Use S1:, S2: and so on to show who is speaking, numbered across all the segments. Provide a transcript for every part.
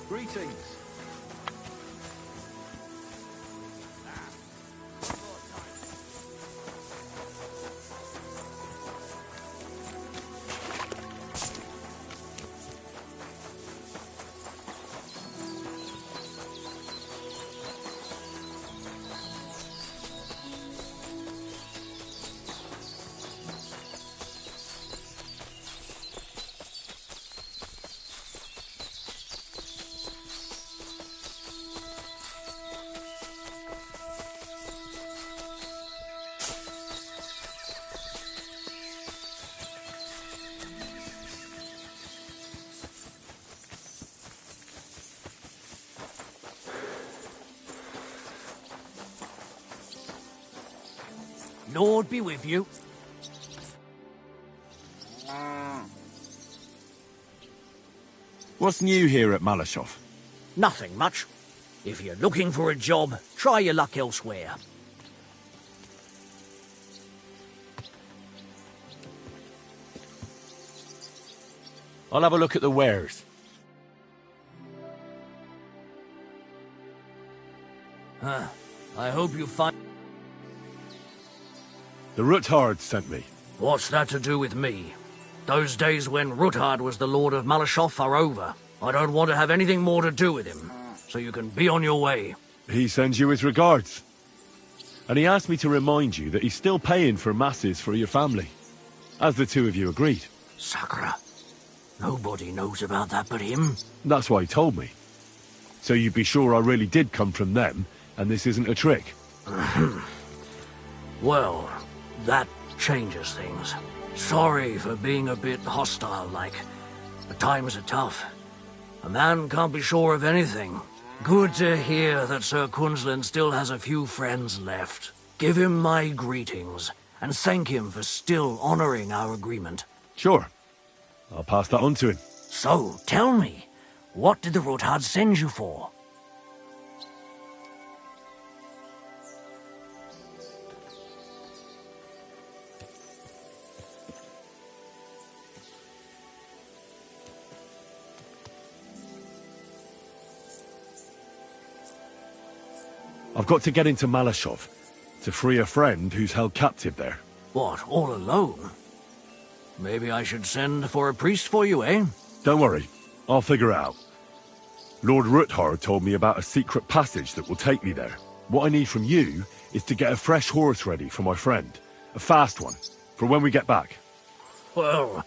S1: Greetings.
S2: Lord be with you.
S3: What's new here at Malashov?
S2: Nothing much. If you're looking for a job, try your luck elsewhere.
S3: I'll have a look at the wares.
S2: I hope you find...
S3: The Ruthard sent me.
S2: What's that to do with me? Those days when Ruthard was the Lord of Malashov are over. I don't want to have anything more to do with him, so you can be on your way.
S3: He sends you his regards. And he asked me to remind you that he's still paying for masses for your family, as the two of you agreed.
S2: Sakura. Nobody knows about that but him.
S3: That's why he told me. So you'd be sure I really did come from them, and this isn't a trick.
S2: Well, that changes things. Sorry for being a bit hostile-like. The times are tough. A man can't be sure of anything. Good to hear that Sir Kunzlin still has a few friends left. Give him my greetings, and thank him for still honoring our agreement.
S3: Sure. I'll pass that on to him.
S2: So, tell me, what did the Ruthard send you for?
S3: I've got to get into Malashov to free a friend who's held captive there.
S2: What, all alone? Maybe I should send for a priest for you, eh?
S3: Don't worry, I'll figure it out. Lord Ruthard told me about a secret passage that will take me there. What I need from you is to get a fresh horse ready for my friend. A fast one, for when we get back.
S2: Well,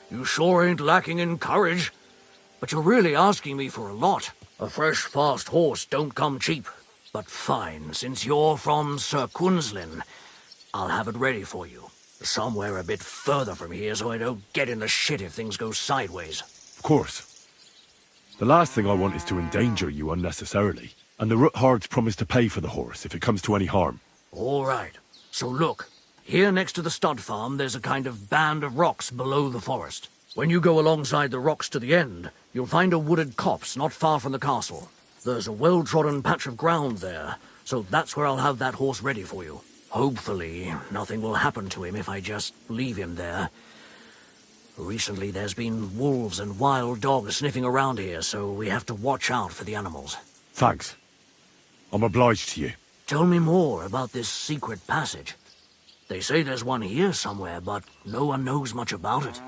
S2: you sure ain't lacking in courage. But you're really asking me for a lot. A fresh, fast horse don't come cheap. But fine, since you're from Sir Kunzlin, I'll have it ready for you. Somewhere a bit further from here so I don't get in the shit if things go sideways.
S3: Of course. The last thing I want is to endanger you unnecessarily. And the Ruthards promised to pay for the horse if it comes to any harm.
S2: All right. So look, here next to the stud farm there's a kind of band of rocks below the forest. When you go alongside the rocks to the end, you'll find a wooded copse not far from the castle. There's a well-trodden patch of ground there, so that's where I'll have that horse ready for you. Hopefully, nothing will happen to him if I just leave him there. Recently, there's been wolves and wild dogs sniffing around here, so we have to watch out for the animals.
S3: Thanks. I'm obliged to you.
S2: Tell me more about this secret passage. They say there's one here somewhere, but no one knows much about it.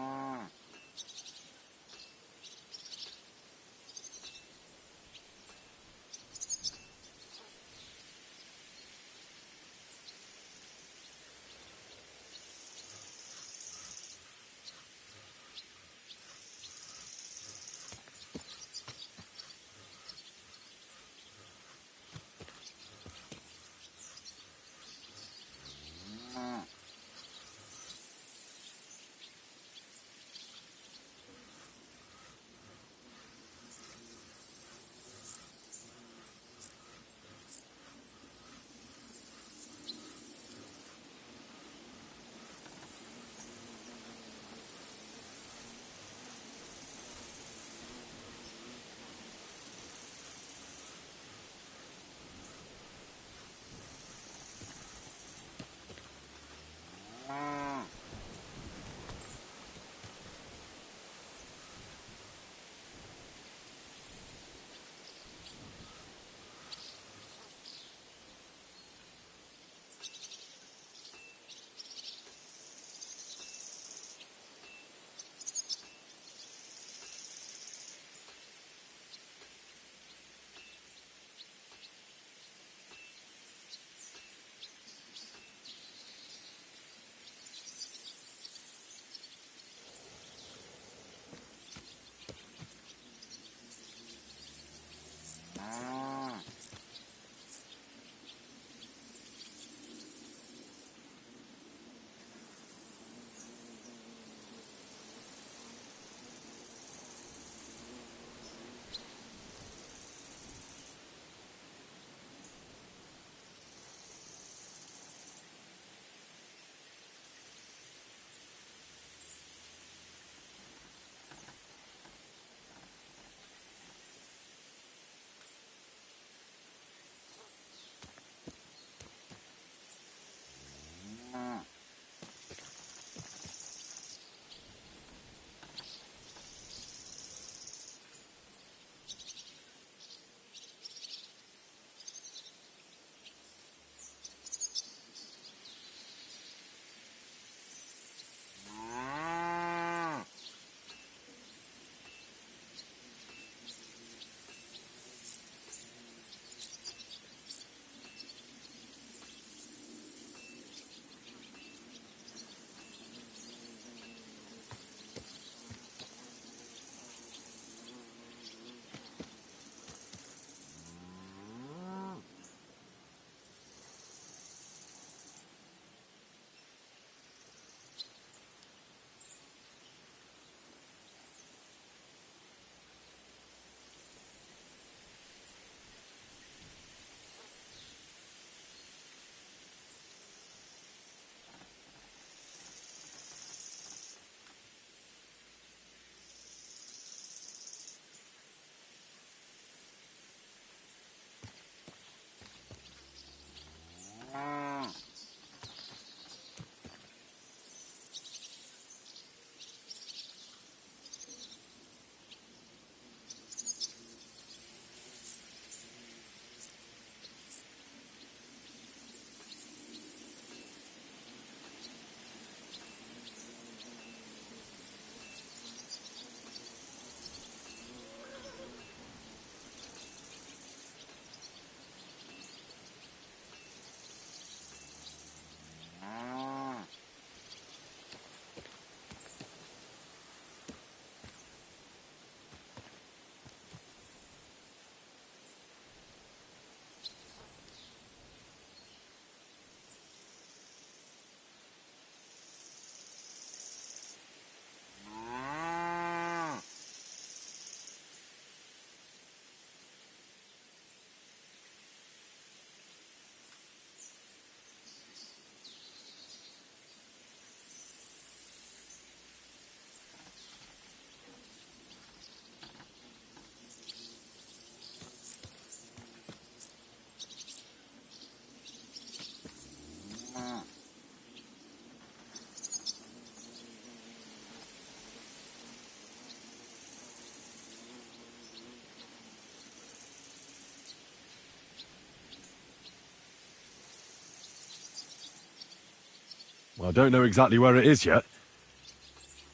S3: I don't know exactly where it is yet.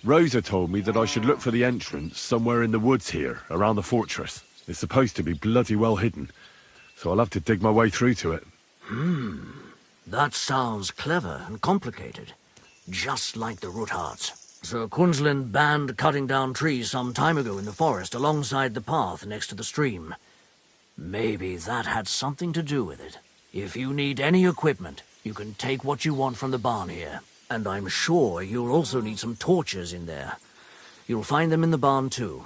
S3: Rosa told me that I should look for the entrance somewhere in the woods here, around the fortress. It's supposed to be bloody well hidden, so I'll have to dig my way through to it.
S2: That sounds clever and complicated. Just like the Rootharts. Sir Quinslin banned cutting down trees some time ago in the forest alongside the path next to the stream. Maybe that had something to do with it. If you need any equipment, you can take what you want from the barn here. And I'm sure you'll also need some torches in there. You'll find them in the barn too.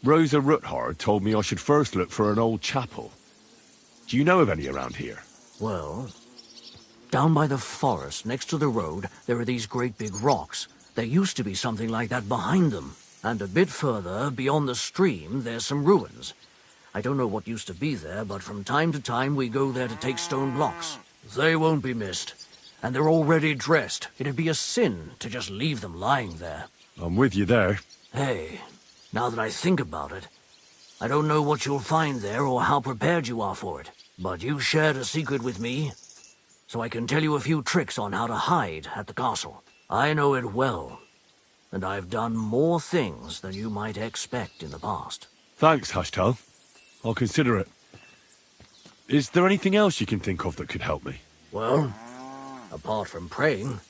S3: Rosa Roothard told me I should first look for an old chapel. Do you know of any around here?
S2: Well, down by the forest, next to the road, there are these great big rocks. There used to be something like that behind them. And a bit further, beyond the stream, there's some ruins. I don't know what used to be there, but from time to time we go there to take stone blocks. They won't be missed. And they're already dressed. It'd be a sin to just leave them lying there.
S3: I'm with you there.
S2: Hey, now that I think about it, I don't know what you'll find there or how prepared you are for it. But you shared a secret with me, so I can tell you a few tricks on how to hide at the castle. I know it well, and I've done more things than you might expect in the past.
S3: Thanks, Hashtal. I'll consider it. Is there anything else you can think of that could help me?
S2: Well, apart from praying,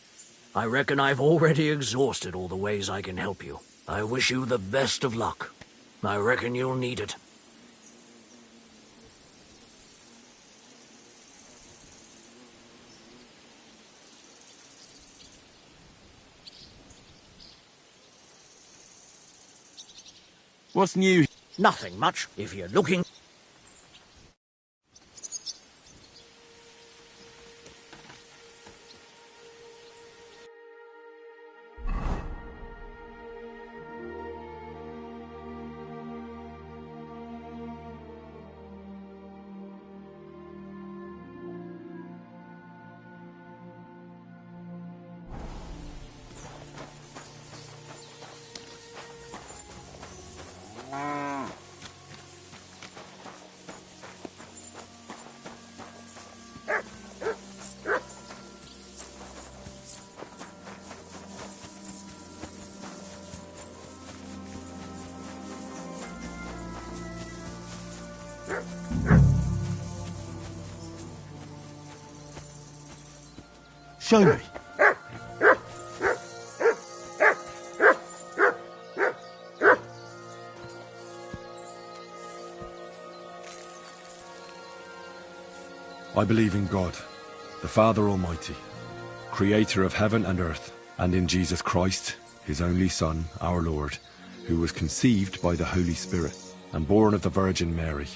S2: I reckon I've already exhausted all the ways I can help you. I wish you the best of luck. I reckon you'll need it.
S3: What's new?
S2: Nothing much, if you're looking.
S3: Show me. I believe in God, the Father Almighty, creator of heaven and earth, and in Jesus Christ, his only Son, our Lord, who was conceived by the Holy Spirit and born of the Virgin Mary.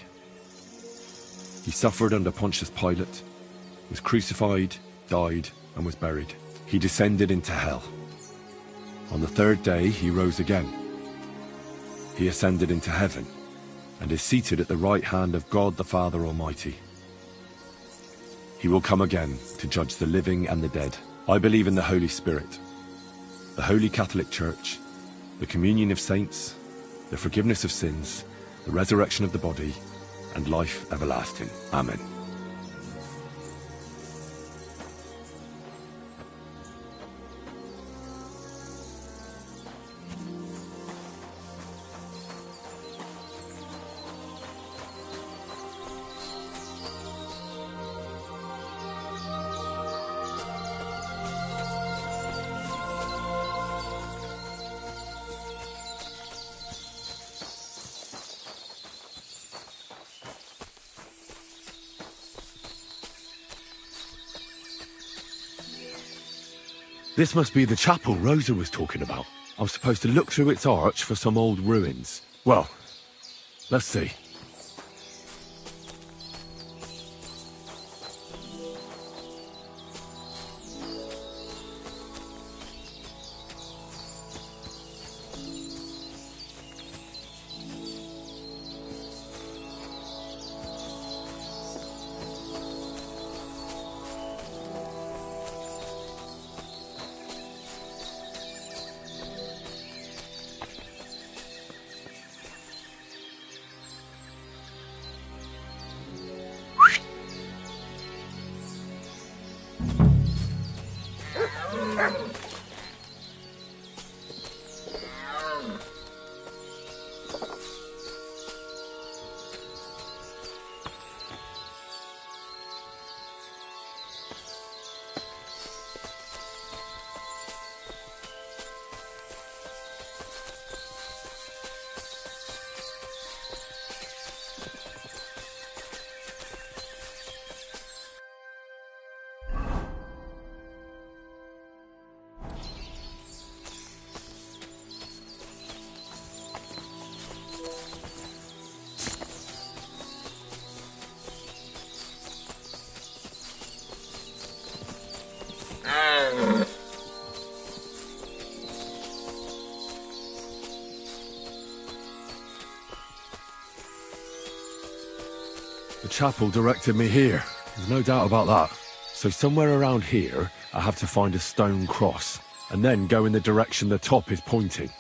S3: He suffered under Pontius Pilate, was crucified, died, and was buried. He descended into hell. On the third day he rose again. He ascended into heaven and is seated at the right hand of God the Father Almighty. He will come again to judge the living and the dead. I believe in the Holy Spirit, the Holy Catholic Church, the communion of saints, the forgiveness of sins, the resurrection of the body, and life everlasting. Amen. This must be the chapel Rosa was talking about. I was supposed to look through its arch for some old ruins. Well, let's see. The chapel directed me here. There's no doubt about that. So somewhere around here, I have to find a stone cross, and then go in the direction the top is pointing.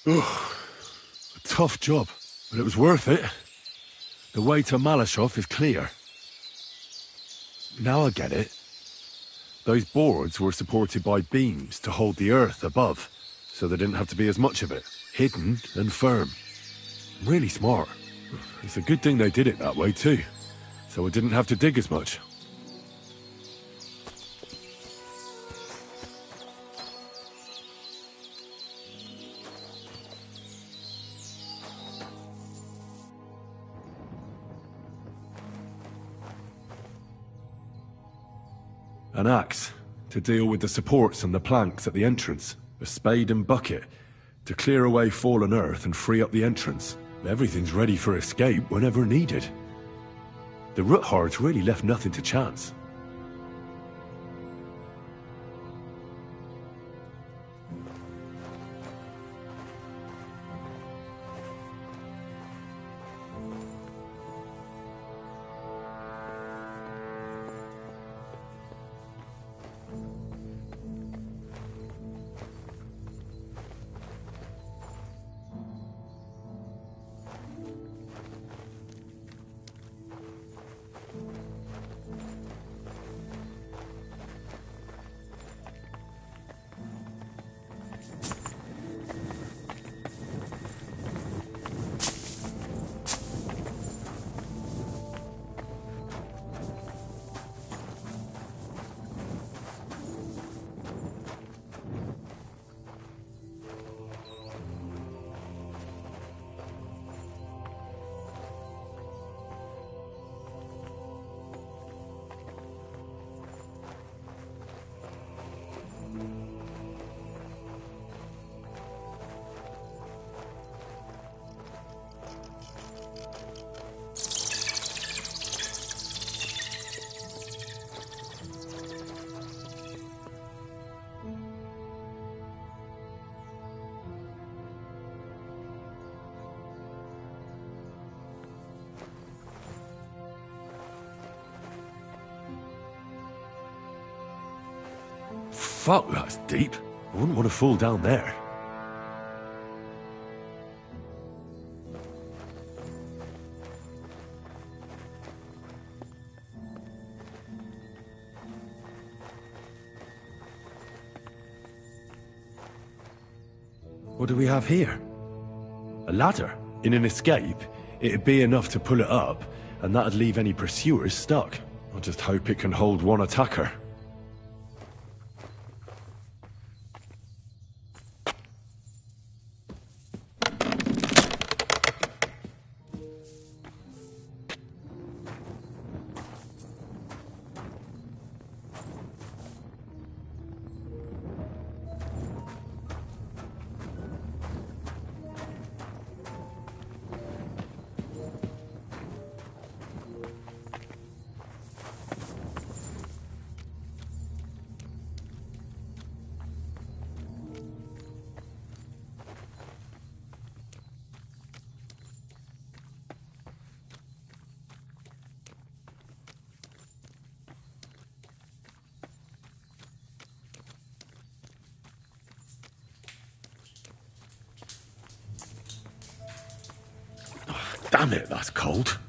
S3: A tough job, but it was worth it. The way to Malashov is clear. Now I get it. Those boards were supported by beams to hold the earth above, so there didn't have to be as much of it. Hidden and firm. Really smart. It's a good thing they did it that way too, so I didn't have to dig as much. An axe, to deal with the supports and the planks at the entrance. A spade and bucket, to clear away fallen earth and free up the entrance. Everything's ready for escape whenever needed. The Root Hordes really left nothing to chance. Fuck, that's deep. I wouldn't want to fall down there. What do we have here? A ladder. In an escape, it'd be enough to pull it up, and that'd leave any pursuers stuck. I just hope it can hold one attacker. Damn it, that's cold.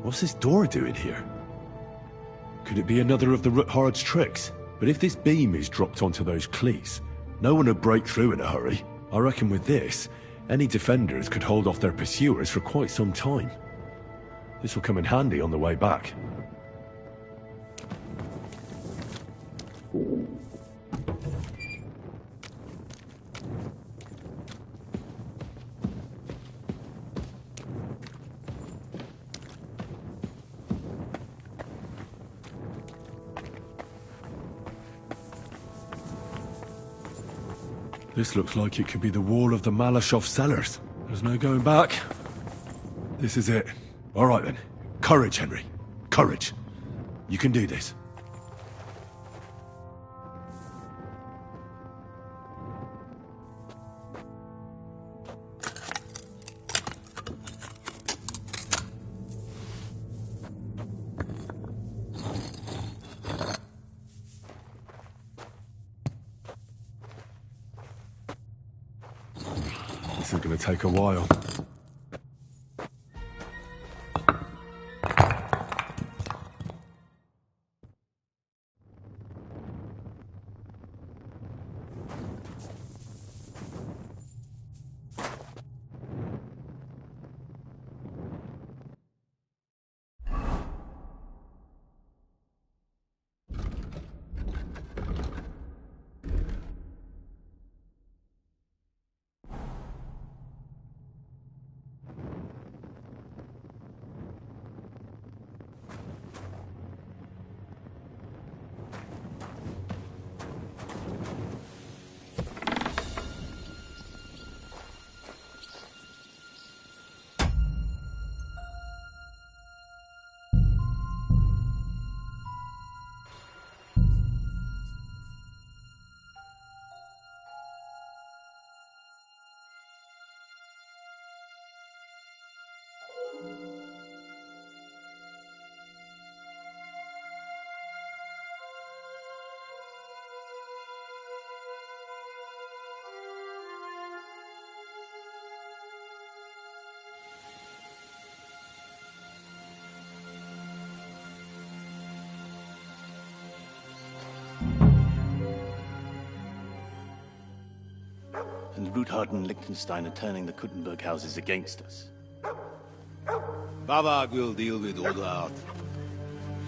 S3: What's this door doing here? Could it be another of the Ruthard's tricks? But if this beam is dropped onto those cleats, no one would break through in a hurry. I reckon with this, any defenders could hold off their pursuers for quite some time. This will come in handy on the way back. This looks like it could be the wall of the Malashov cellars. There's no going back. This is it. All right then. Courage, Henry. Courage. You can do this. This is going to take a while.
S1: And Ruthard and Liechtenstein are turning the Kuttenberg houses against us.
S4: Bavag will deal with Ruthard.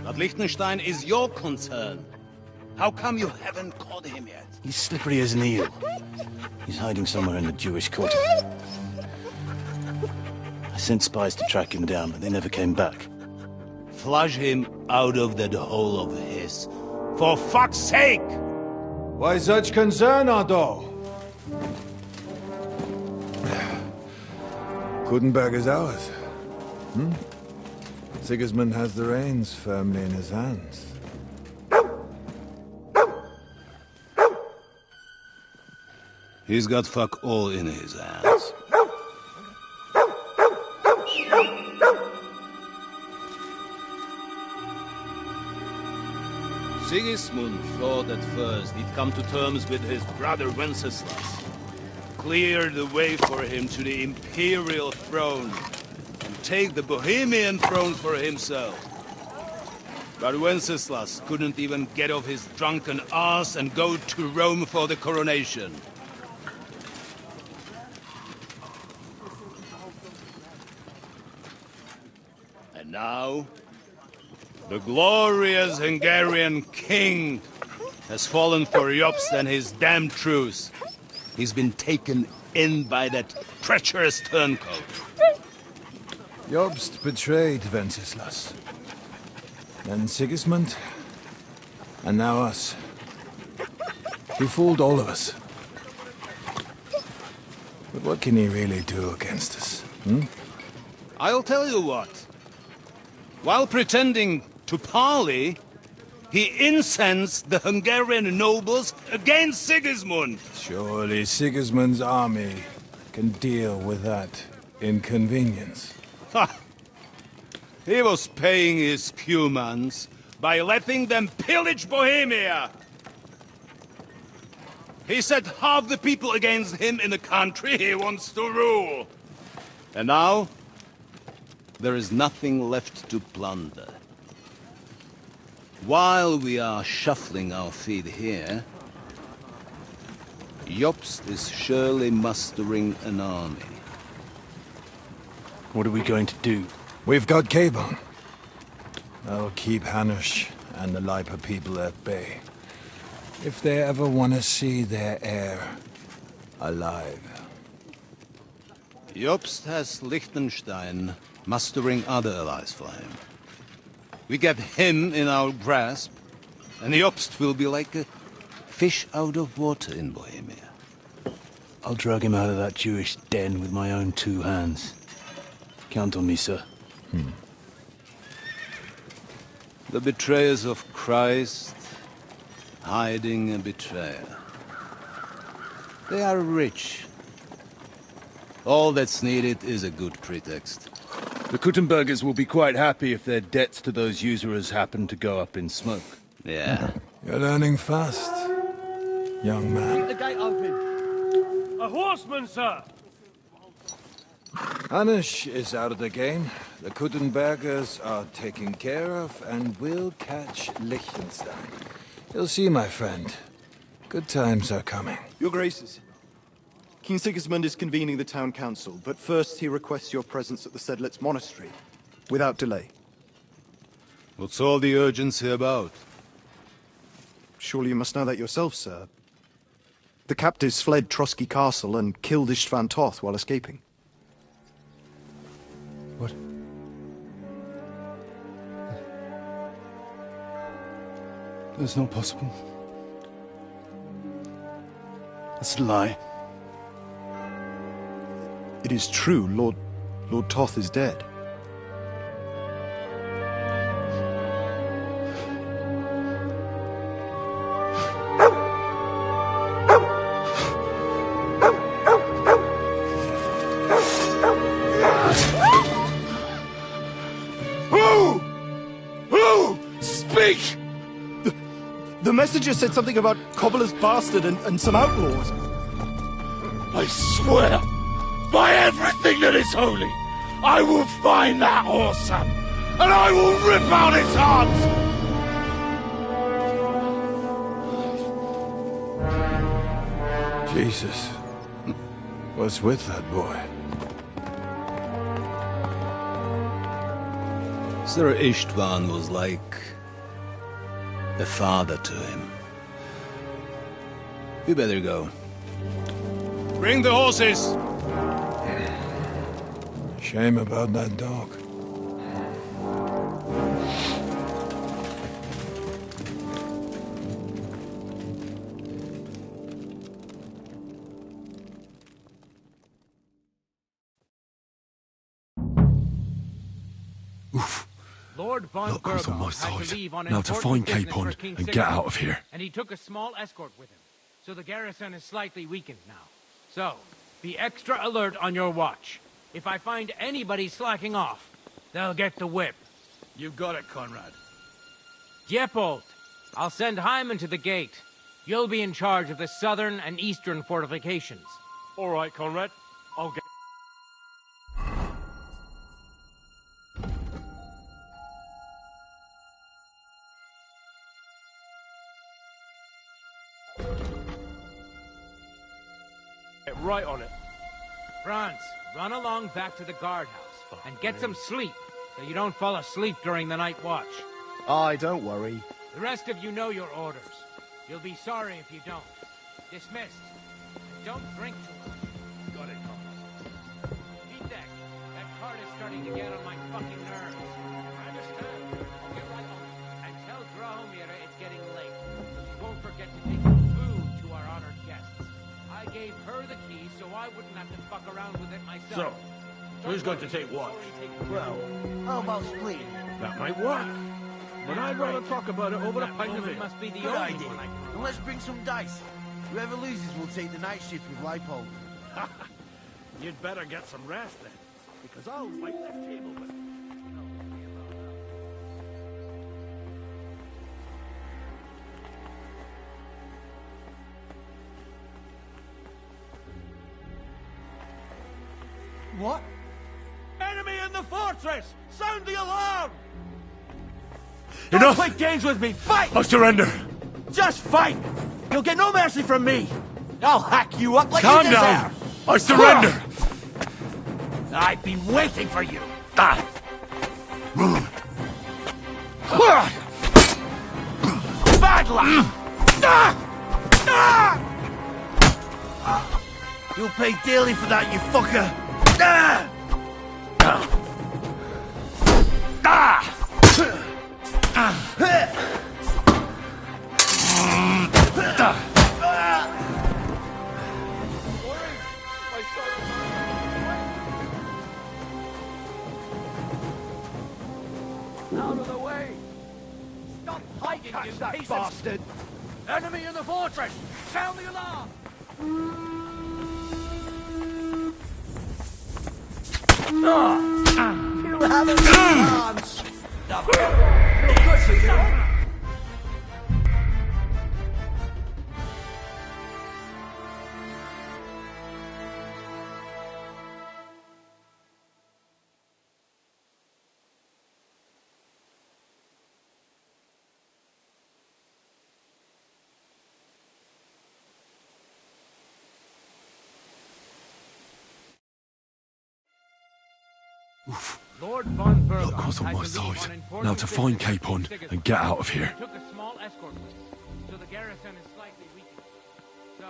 S4: But Liechtenstein is your concern. How come you haven't caught him yet?
S1: He's slippery as an eel. He's hiding somewhere in the Jewish quarter. I sent spies to track him down, but they never came back.
S4: Flush him out of that hole of his. For fuck's sake!
S5: Why such concern, Otto? Kuttenberg is ours. Sigismund has the reins firmly in his hands.
S4: He's got fuck all in his hands. Sigismund thought at first he'd come to terms with his brother Wenceslas, clear the way for him to the imperial throne, and take the Bohemian throne for himself. But Wenceslas couldn't even get off his drunken ass and go to Rome for the coronation. And now, the glorious Hungarian king has fallen for Jobst and his damned truce. He's been taken in by that treacherous turncoat.
S5: Jobst betrayed Wenceslas. Then Sigismund. And now us. He fooled all of us. But what can he really do against us?
S4: I'll tell you what. While pretending to parley, he incensed the Hungarian nobles against Sigismund.
S5: Surely Sigismund's army can deal with that inconvenience.
S4: Ha! He was paying his Cumans by letting them pillage Bohemia. He set half the people against him in the country he wants to rule. And now, there is nothing left to plunder. While we are shuffling our feet here, Jobst is surely mustering an army.
S1: What are we going to do?
S5: We've got Cabon. I'll keep Hanush and the Lipa people at bay. If they ever want to see their heir alive.
S4: Jobst has Liechtenstein mustering other allies for him. We get him in our grasp, and Jobst will be like a fish out of water in Bohemia.
S1: I'll drag him out of that Jewish den with my own 2 hands. Count on me, sir.
S4: The betrayers of Christ, hiding a betrayer. They are rich. All that's needed is a good pretext.
S6: The Kuttenbergers will be quite happy if their debts to those usurers happen to go up in smoke.
S4: Yeah.
S5: You're learning fast, young man.
S2: The gate open.
S7: A horseman, sir!
S5: Hanush is out of the game. The Kuttenbergers are taken care of, and we'll catch Liechtenstein. You'll see, my friend. Good times are coming.
S8: Your Graces, King Sigismund is convening the town council, but first he requests your presence at the Sedlitz monastery, without delay.
S4: What's all the urgency about?
S8: Surely you must know that yourself, sir. The captives fled Trotsky Castle and killed Istvan Toth while escaping.
S5: What?
S1: That's not possible. That's a lie.
S8: It is true, Lord Toth is dead.
S6: Who? Speak!
S8: The messenger said something about Cobbler's bastard and some outlaws.
S6: I swear, by everything that is holy, I will find that whoreson, and I will rip out his heart!
S5: Jesus. What's with that boy?
S4: Sir Istvan was like a father to him. We better go. Bring the horses!
S5: Shame about that dog.
S2: Lord von
S3: Luck was on my
S2: Burgos had to
S3: side.
S2: leave on
S3: Now to
S2: important
S3: find
S2: business
S3: Capon
S2: for King
S3: and get
S2: Sigismund,
S3: out of here.
S2: And he took a small escort with him, so the garrison is slightly weakened now. So, be extra alert on your watch. If I find anybody slacking off, they'll get the whip.
S6: You've got it, Conrad.
S2: Diepold, I'll send Hyman to the gate. You'll be in charge of the southern and eastern fortifications.
S7: All right, Conrad. I'll get... Get right on it.
S2: Franz, run along back to the guardhouse and get some sleep so you don't fall asleep during the night watch.
S9: Aye, don't worry.
S2: The rest of you know your orders. You'll be sorry if you don't. Dismissed. And don't drink too much.
S6: Got it, Conrad.
S2: Vitek, that cart is starting to get on my fucking nerves. Understand? I'll get right on it. And tell Drahomir it's getting late. She won't forget to take some food to our honored guests. I gave her the key so I wouldn't have to fuck around with it myself.
S6: So, who's going to take watch?
S9: Well, how about splitting?
S6: That might work. But I'd rather talk about it over a pint of ale.
S2: Must be the
S9: Good
S2: only
S9: idea.
S2: one I can
S9: And let's bring some dice. Whoever loses will take the night shift with Leipold.
S6: You'd better get some rest then, because I'll wipe that table with it.
S7: What? Enemy in the fort!
S9: fortress! Sound the alarm!
S3: Enough!
S9: Don't play games with me! Fight!
S3: I surrender!
S9: Just fight! You'll get no mercy from me! I'll hack you up like
S3: Calm
S9: you
S3: down!
S9: deserve!
S3: I surrender!
S9: I've been waiting for you!
S3: Ah.
S9: Bad luck! You'll pay dearly for that, you fucker!
S2: Out of the way! Stop hiding,
S9: Catch
S2: you
S9: that
S2: pieces!
S9: bastard!
S2: Enemy in the fortress! Sound the alarm!
S9: You haven't a chance! Feel good for you!
S7: Lord von Burgos
S3: Look what's on my
S7: had to leave
S3: side.
S7: on important
S3: Now to find
S7: business
S3: Capon
S7: to Ticket
S3: and get out of here.
S7: He took a small escort with him, so the garrison is slightly weakened. So,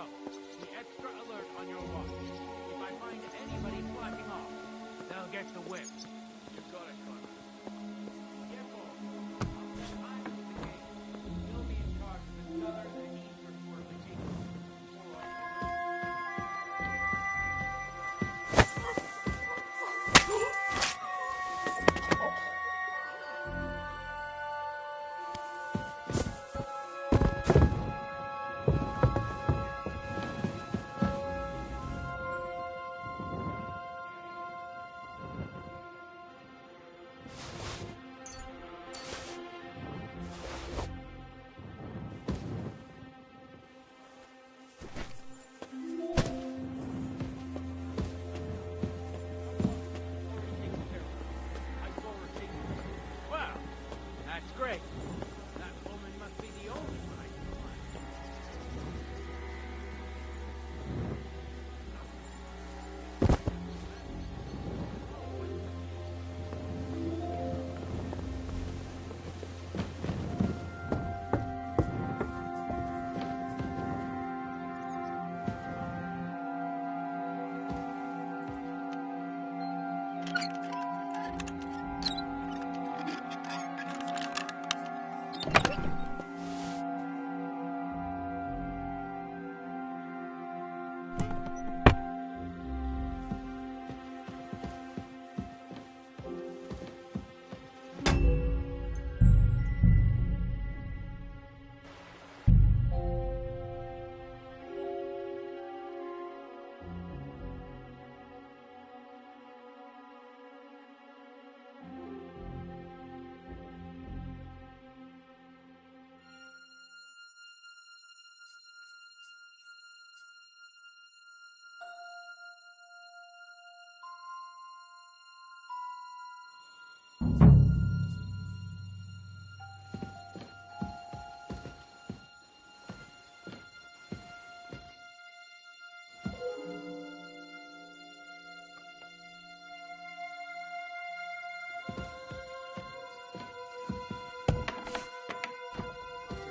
S7: be extra alert on your watch. If I find anybody slacking off, they'll get the whip. You got it, Conrad. Careful. I'm the king. You'll be in charge of the southern and eastern fortifications. Wow, that's great. That woman must be the only one I can find.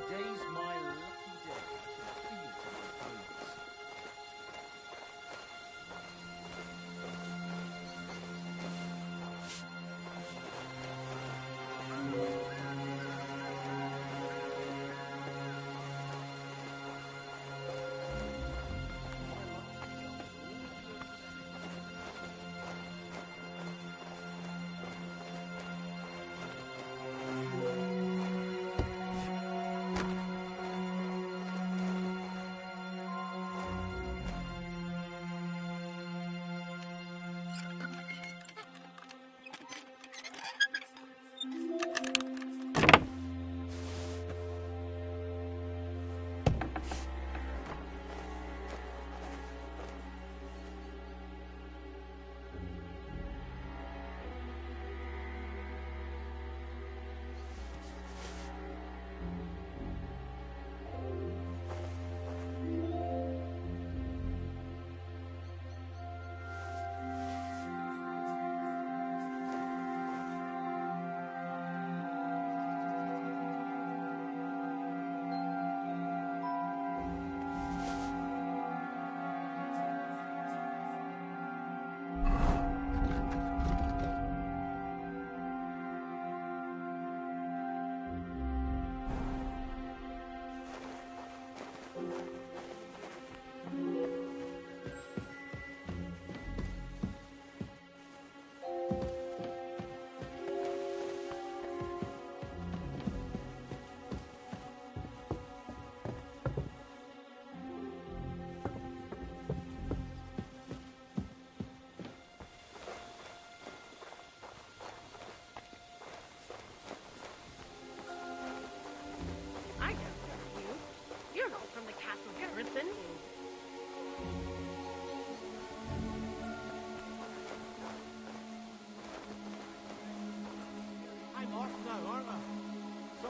S9: Today's my lucky day. I can feel my bones.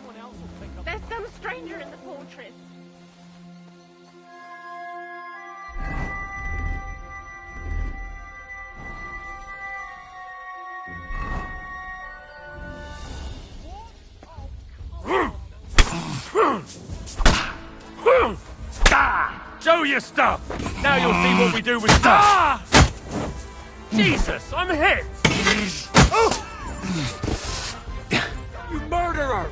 S7: Someone else will pick up.
S10: There's some stranger in the fortress.
S6: Show your stuff! Now you'll see what we do with stuff! Jesus, I'm hit! You murderer!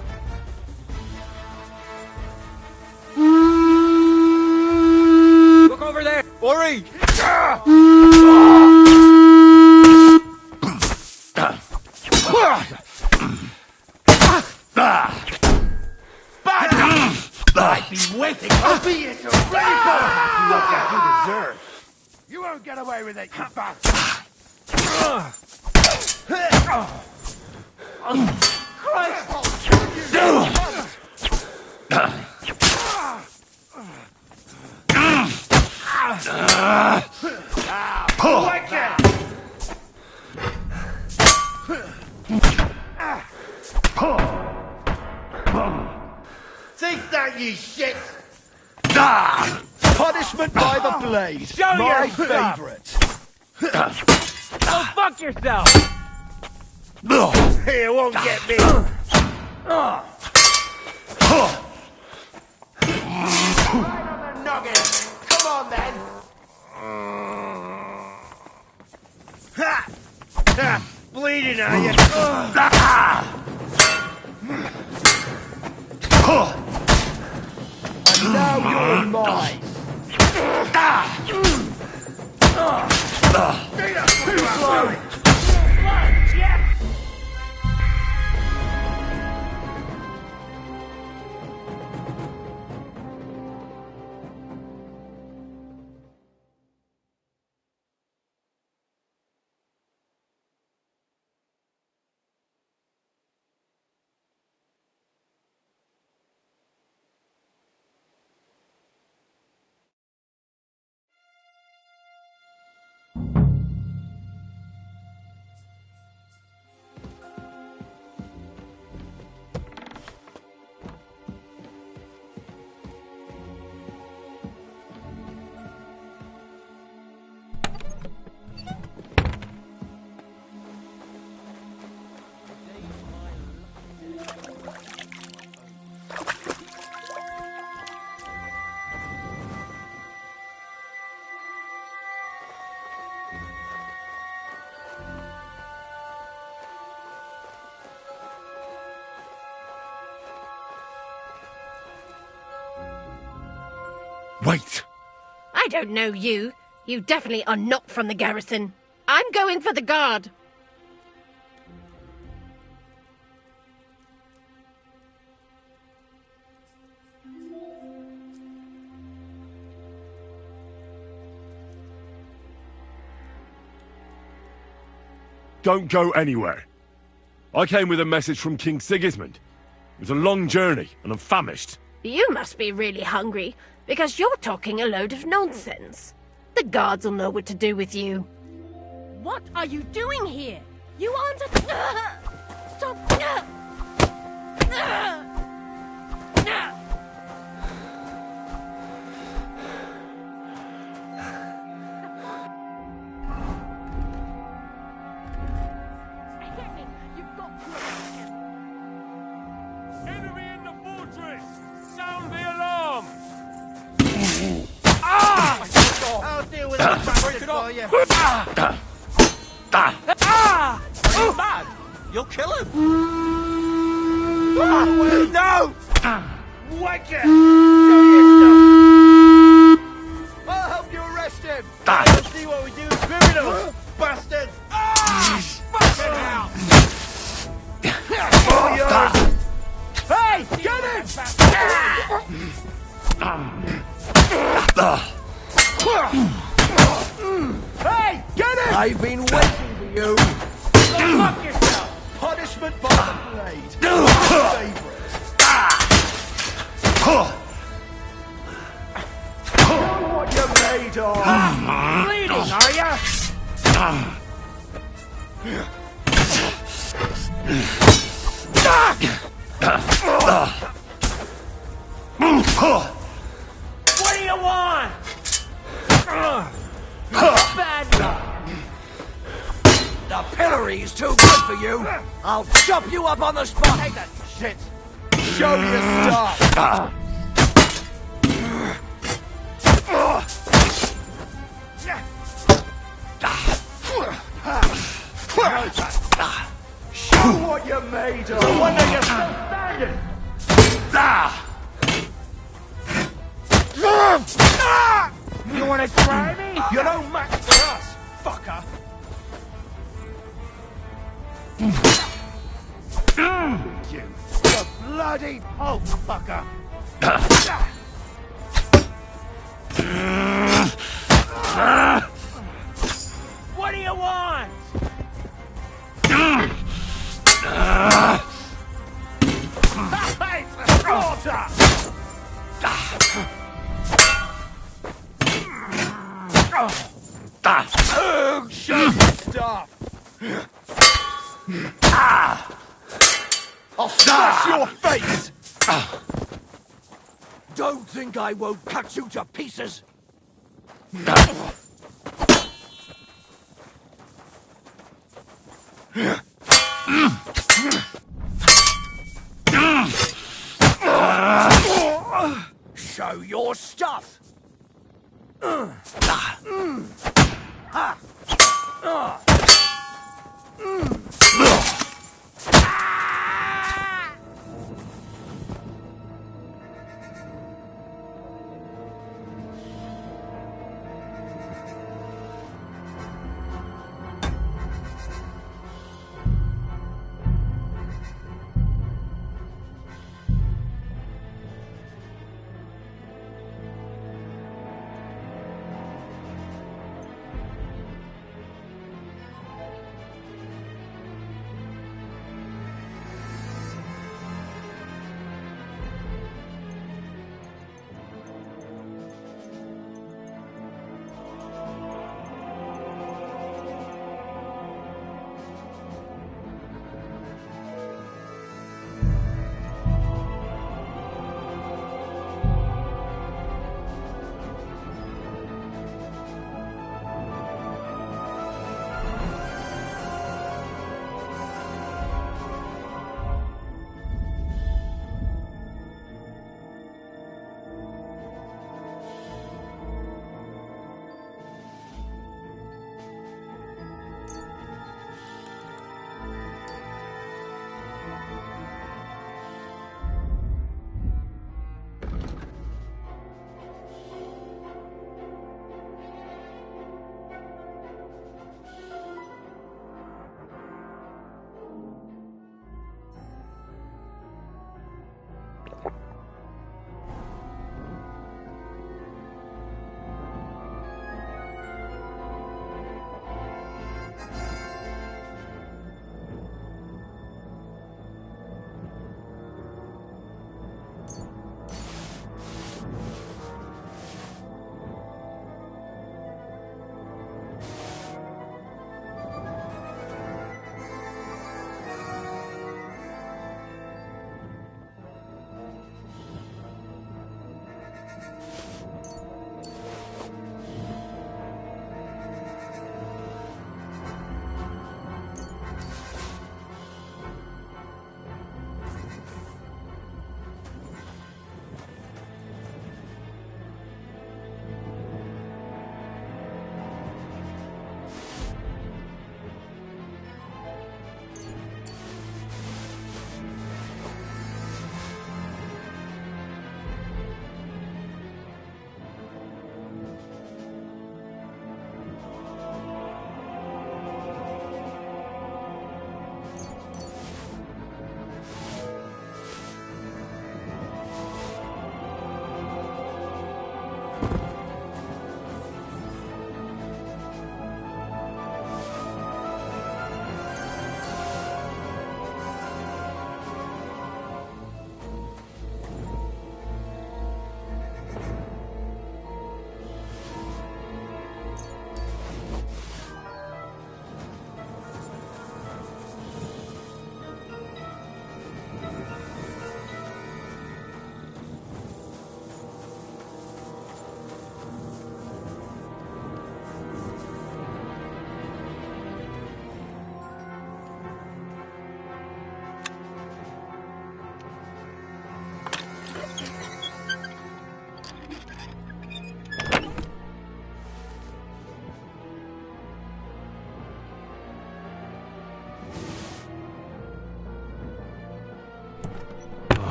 S6: Look over there!
S9: Worry! I've been waiting. I'll be here till ready for you. Look at you deserve. You won't get away with it, you bastard. Christ! Take that, you shit! Punishment by the blade.
S6: Show
S9: my
S6: your stuff.
S9: favorite.
S7: Go fuck yourself!
S9: Here won't get me.
S7: Right on the noggin! Come on, then!
S9: Ha! Bleeding, are you? And now you're mine. Too slow.
S3: Wait!
S10: I don't know you. You definitely are not from the garrison. I'm going for the guard.
S3: Don't go anywhere. I came with a message from King Sigismund. It was a long journey, and I'm famished.
S10: You must be really hungry, because you're talking a load of nonsense. The guards will know what to do with you.
S11: What are you doing here? You aren't a... Stop!
S10: You've got to arrest him.
S6: Enemy in the fortress! Sound the alarm! Ah!
S9: I'll deal with that bastard for you.
S7: Are you mad? You'll kill him!
S9: No! Whack it! Show your stuff! I'll help you arrest him! Let's see what we do with criminals, bastard!
S7: Fucking hell!
S9: All yours! Hey! Get him! Hey! Get him!
S7: I've been waiting for you!
S9: Go fuck yourself! Punishment by the blade. My favorite. Know what you're made of.
S7: Bleeding, are ya?
S9: I'll chop you up on the spot! Take that shit! Show your stuff! Show what you're made of! No wonder you're still standing!
S7: You wanna try me?
S9: You're no match for us, fucker! You bloody pulp fucker!
S7: What do you want?
S9: Hey, slaughter! Show your stuff! I'll smash your face!
S2: Don't think I won't cut you to pieces! Show your stuff!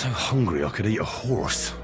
S3: so hungry I could eat a horse.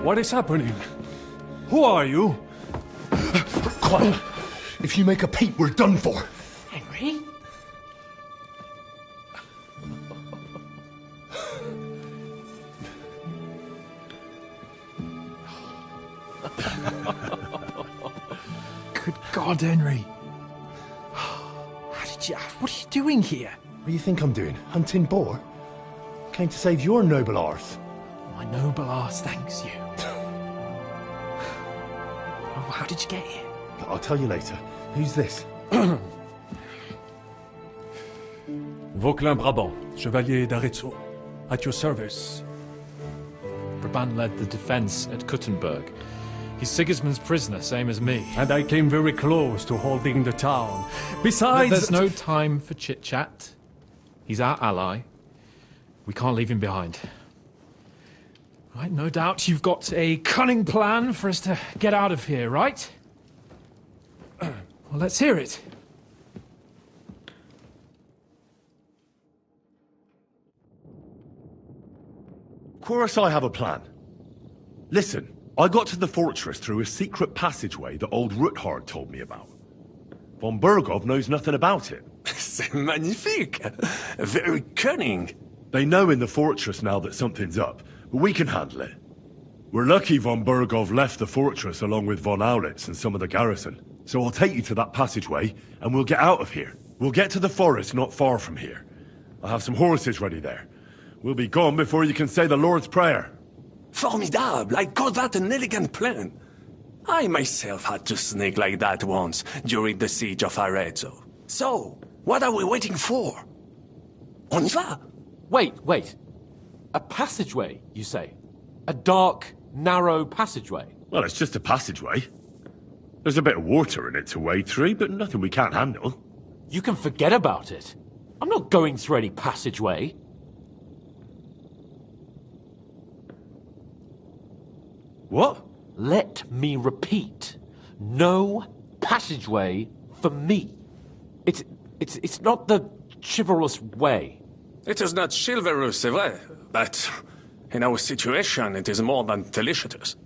S12: What is happening? Who are you?
S6: Quiet. If you make a peep, we're done for.
S11: Henry?
S5: Good God, Henry. How did you... What are you doing here?
S6: What do you think I'm doing? Hunting boar? Came to save your noble arse.
S5: My noble arse thanks you. Oh, how did you get here?
S6: I'll tell you later. Who's this?
S12: Vauquelin Brabant, Chevalier d'Arezzo. At your service.
S13: Brabant led the defense at Kuttenberg. He's Sigismund's prisoner, same as me.
S12: And I came very close to holding the town. Besides...
S13: There's no time for chit-chat. He's our ally. We can't leave him behind. Right, no doubt you've got a cunning plan for us to get out of here, right? Well, let's hear it.
S3: Of course I have a plan. Listen, I got to the fortress through a secret passageway that old Ruthard told me about. Von Bergov knows nothing about it.
S14: C'est magnifique! Very cunning.
S3: They know in the fortress now that something's up, but we can handle it. We're lucky von Bergov left the fortress along with von Aulitz and some of the garrison. So I'll take you to that passageway, and we'll get out of here. We'll get to the forest not far from here. I'll have some horses ready there. We'll be gone before you can say the Lord's Prayer.
S14: Formidable! I call that an elegant plan. I myself had to sneak like that once during the siege of Arezzo. So, what are we waiting for? On y va!
S15: Wait. A passageway, you say? A dark, narrow passageway?
S3: Well, it's just a passageway. There's a bit of water in it to wade through, but nothing we can't handle.
S15: You can forget about it. I'm not going through any passageway.
S3: What?
S15: Let me repeat. No passageway for me. It's not the chivalrous way.
S14: It is not chivalrous, c'est vrai, but in our situation, it is more than delicious.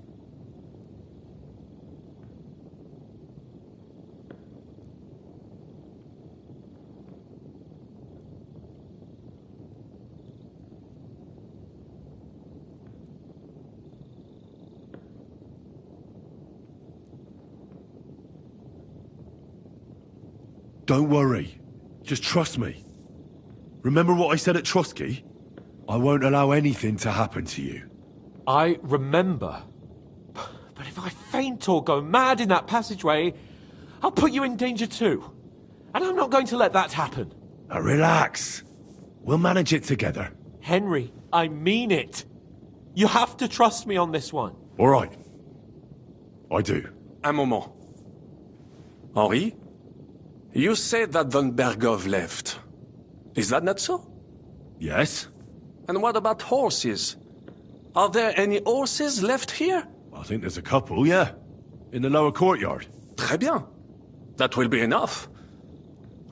S3: Don't worry. Just trust me. Remember what I said at Trotsky? I won't allow anything to happen to you.
S15: I remember. But if I faint or go mad in that passageway, I'll put you in danger too. And I'm not going to let that happen.
S3: Now relax. We'll manage it together.
S15: Henry, I mean it. You have to trust me on this one.
S3: All right. I do.
S14: Un moment. Henri? You said that von Bergov left. Is that not so?
S3: Yes.
S14: And what about horses? Are there any horses left here?
S3: I think there's a couple, yeah. In the lower courtyard.
S14: Très bien. That will be enough.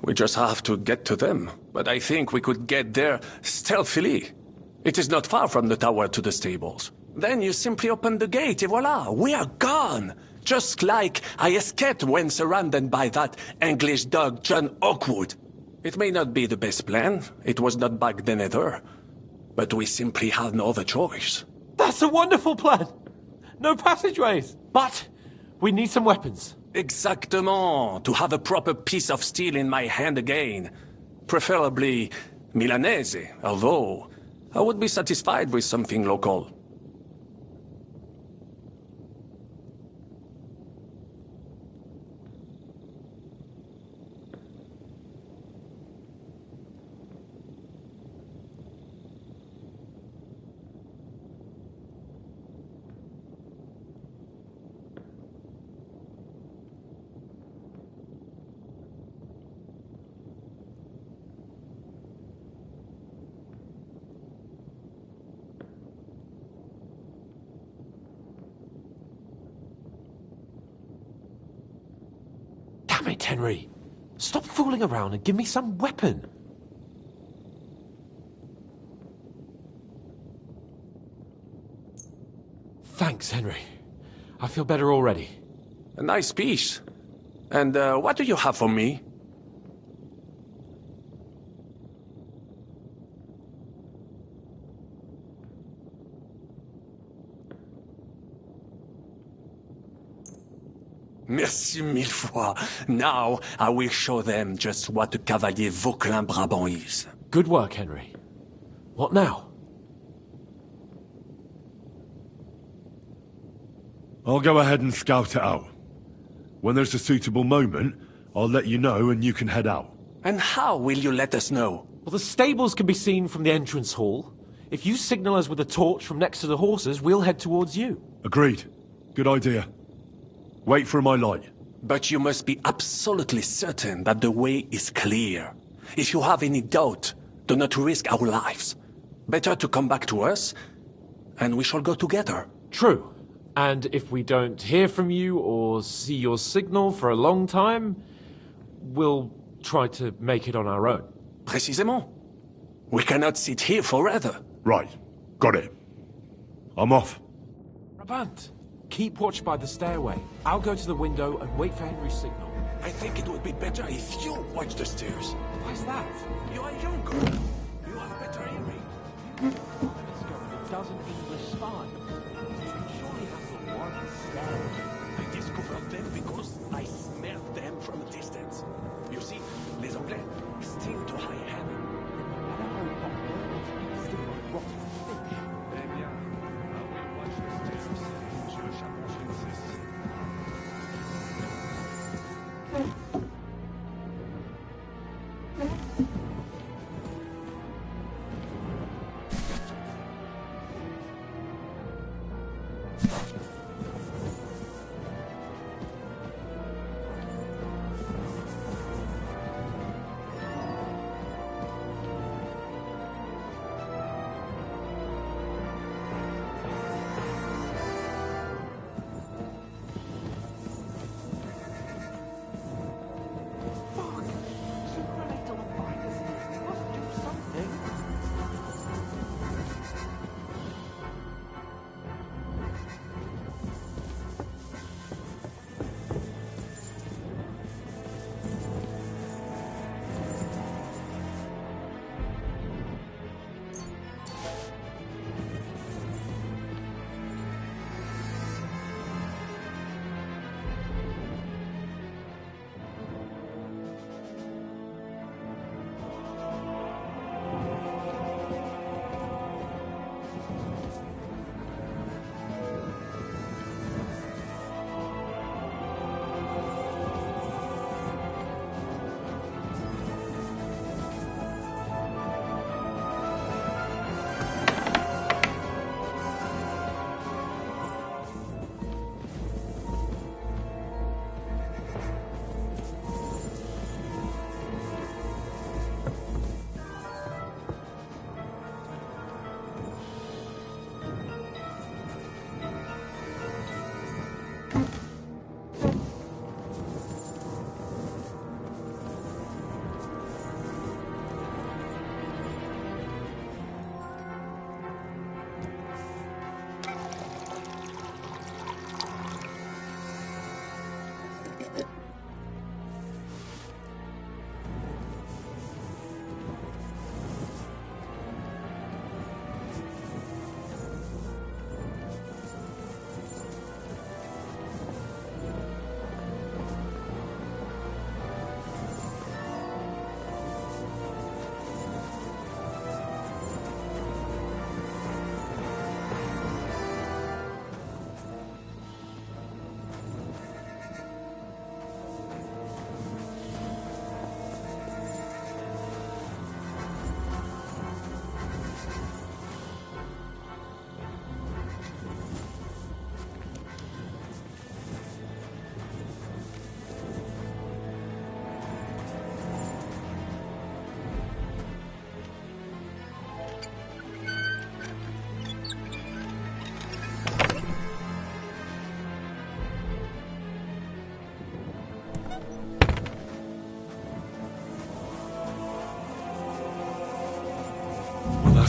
S14: We just have to get to them. But I think we could get there stealthily. It is not far from the tower to the stables. Then you simply open the gate, et voila, we are gone! Just like I escaped when surrounded by that English dog John Oakwood. It may not be the best plan, it was not back then either, but we simply had no other choice.
S15: That's a wonderful plan! No passageways! But we need some weapons.
S14: Exactement, to have a proper piece of steel in my hand again. Preferably Milanese, although I would be satisfied with something local.
S15: Damn it, Henry. Stop fooling around and give me some weapon. Thanks, Henry. I feel better already.
S14: A nice piece. And what do you have for me? Merci mille fois. Now I will show them just what a Cavalier Vauquelin Brabant is.
S15: Good work, Henry. What now?
S3: I'll go ahead and scout it out. When there's a suitable moment, I'll let you know and you can head out.
S14: And how will you let us know?
S15: Well, the stables can be seen from the entrance hall. If you signal us with a torch from next to the horses, we'll head towards you.
S3: Agreed. Good idea. Wait for my light.
S14: But you must be absolutely certain that the way is clear. If you have any doubt, do not risk our lives. Better to come back to us, and we shall go together.
S15: True. And if we don't hear from you or see your signal for a long time, we'll try to make it on our own.
S14: Précisément. We cannot sit here forever.
S3: Right. Got it. I'm off.
S15: Brabant, keep watch by the stairway. I'll go to the window and wait for Henry's signal.
S14: I think it would be better if you watch the stairs.
S15: Why's that?
S14: You are younger. You have better hearing.
S15: It doesn't English spy. You can surely have the one stair.
S14: I discovered them because I smelled them from a distance. You see, les Anglais sting to high heaven.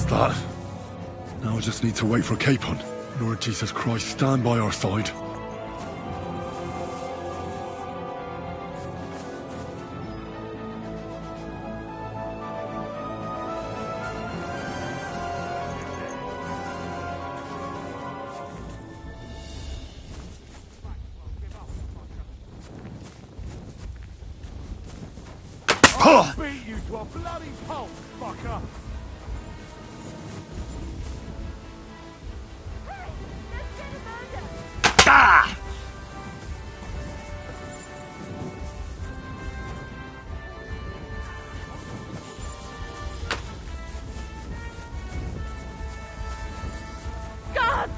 S3: Just that. Now I just need to wait for Capon. Lord Jesus Christ, stand by our side.
S6: I'll beat you to a bloody pulp, fucker!
S9: Ah!
S11: God!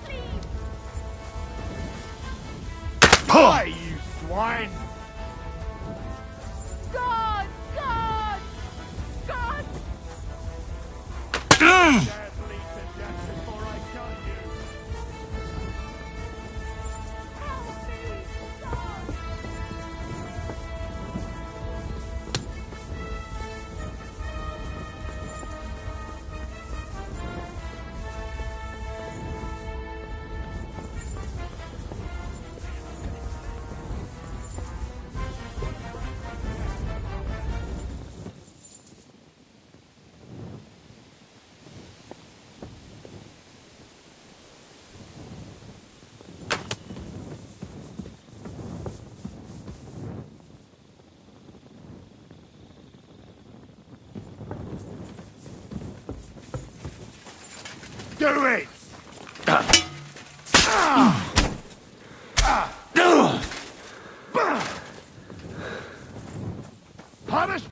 S11: Please!
S6: Die, you swine!
S11: God! God! God!
S6: Do it! Punish!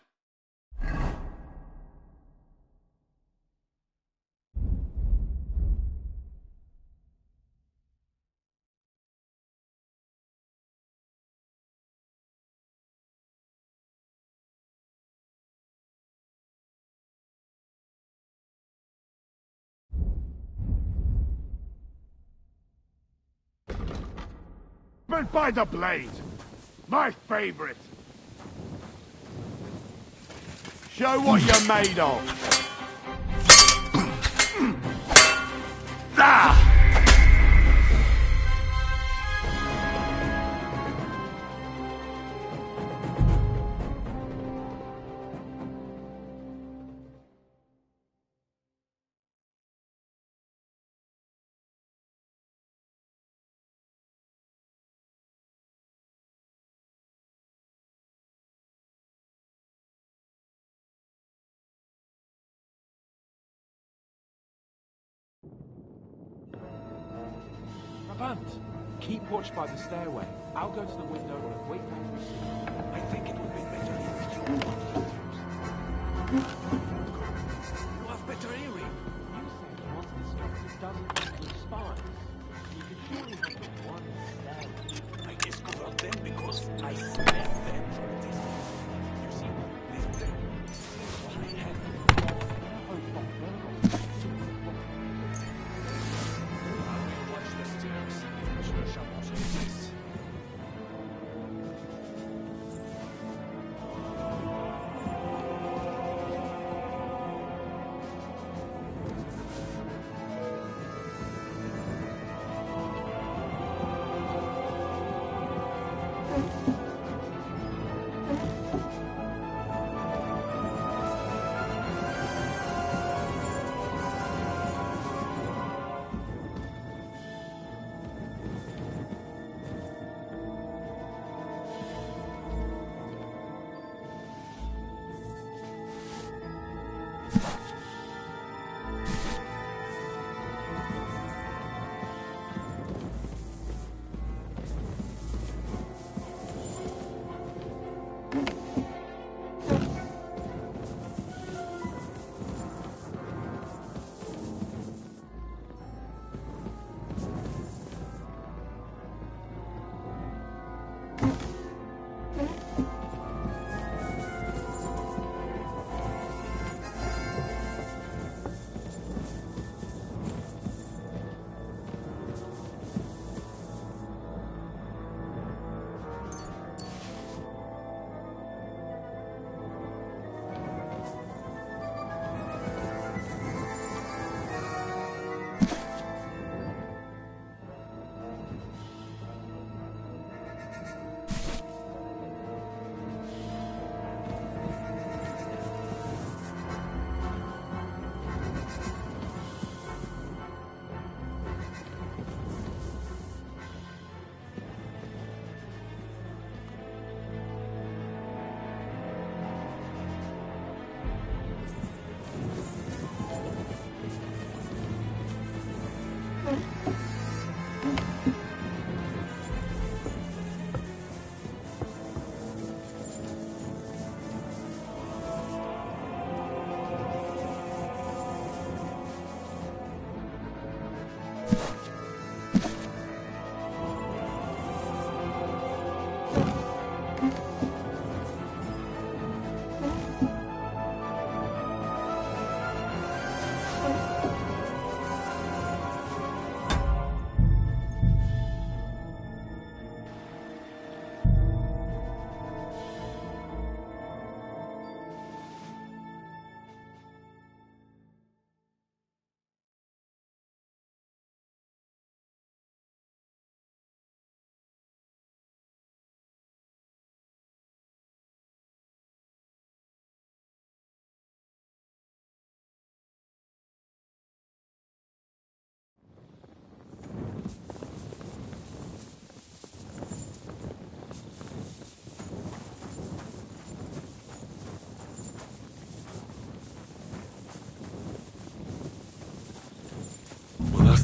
S6: But by the blade! My favorite! Show what you're made of! Ah!
S15: Rabant, keep watch by the stairway. I'll go to the window and wait back for you. I think it would be better if you
S14: You have better hearing.
S15: You said once discovered dozens of spies. You could surely have the one stairway.
S14: I discovered them because I smelled them from distance. You see, this thing is what I have. I will watch the stairs. Je shall not resist.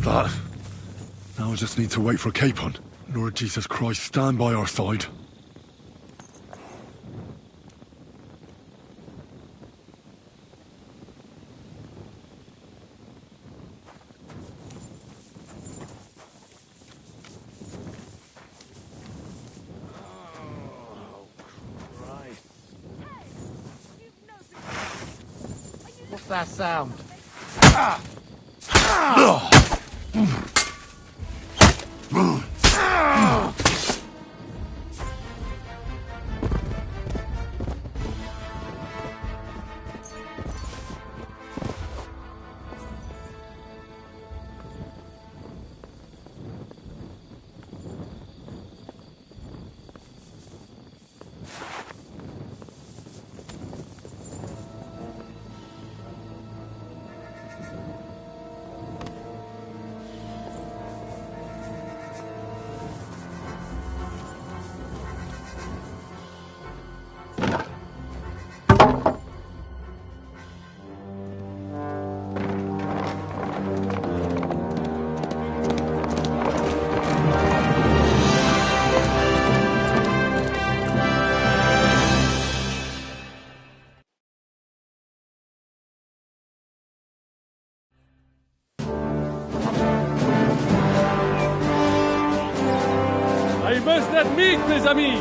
S3: that. Now I just need to wait for Capon. Lord Jesus Christ, stand by our side.
S7: What's that sound?
S12: I must admit, mes amis,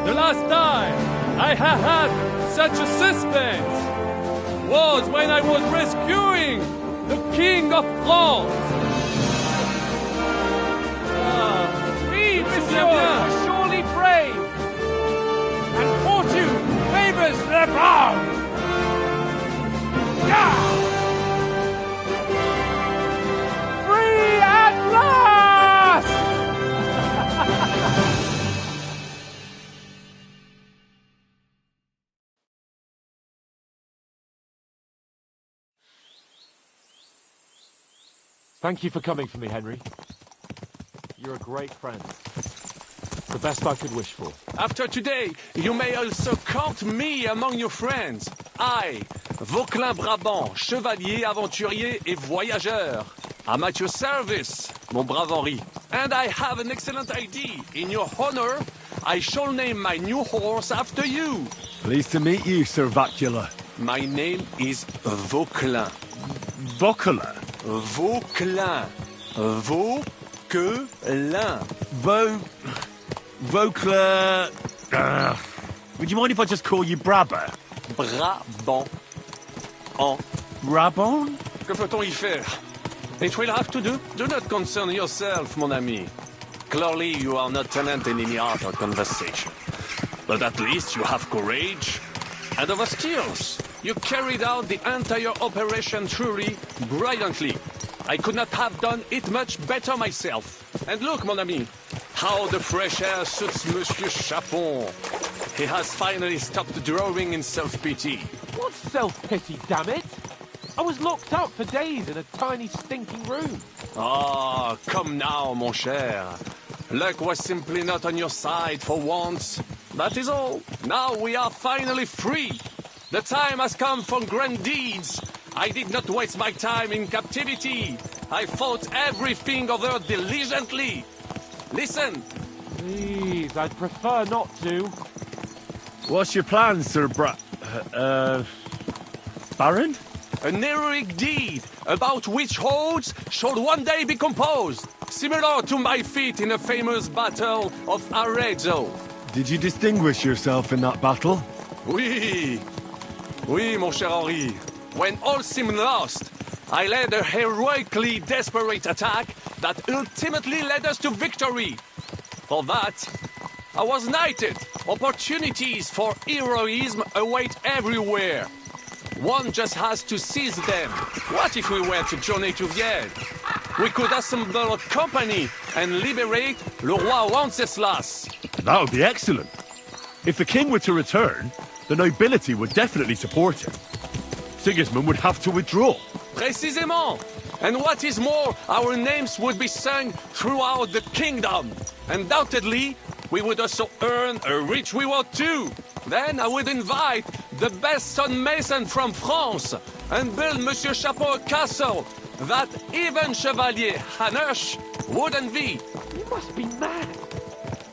S12: the last time I have had such a suspense was when I was rescuing the King of France.
S7: We, monsieur, are surely brave, and fortune favors the bold. Free at last!
S15: Thank you for coming for me, Henry. You're a great friend. The best I could wish for.
S14: After today, you may also count me among your friends. I, Vauquelin Brabant, chevalier, aventurier et voyageur. I'm at your service, mon brave Henri. And I have an excellent idea. In your honor, I shall name my new horse after you.
S3: Pleased to meet you, Sir Vacula.
S14: My name is Vauquelin.
S3: Vauquelin?
S14: Vauquelin. Vauquelin.
S3: Vauquelin... would you mind if I just call you Brabber?
S14: Brabant.
S3: Brabant?
S14: Que peut-on y faire? It will have to do. Do not concern yourself, mon ami. Clearly, you are not tenant in any art or conversation. But at least you have courage and other skills. You carried out the entire operation truly brilliantly. I could not have done it much better myself. And look, mon ami, how the fresh air suits Monsieur Chapon. He has finally stopped drawing in self-pity.
S15: What self-pity, damn it? I was locked up for days in a tiny stinking room.
S14: Ah, come now, mon cher. Luck was simply not on your side for once. That is all. Now we are finally free. The time has come for grand deeds. I did not waste my time in captivity. I fought everything over diligently. Listen.
S15: Please, I'd prefer not to.
S3: What's your plan, Sir Baron?
S14: An heroic deed about which hordes shall one day be composed, similar to my feat in a famous battle of Arezzo.
S3: Did you distinguish yourself in that battle?
S14: Oui, mon cher Henri. When all seemed lost, I led a heroically desperate attack that ultimately led us to victory. For that, I was knighted. Opportunities for heroism await everywhere. One just has to seize them. What if we were to journey to Vienne? We could assemble a company and liberate Le Roi Wenceslas.
S3: That would be excellent. If the king were to return, the nobility would definitely support him. Sigismund would have to withdraw.
S14: Précisément. And what is more, our names would be sung throughout the kingdom. Undoubtedly, we would also earn a rich reward too. Then I would invite the best stonemason from France and build Monsieur Chapeau a castle, that even Chevalier Hanush wouldn't be.
S15: You must be mad.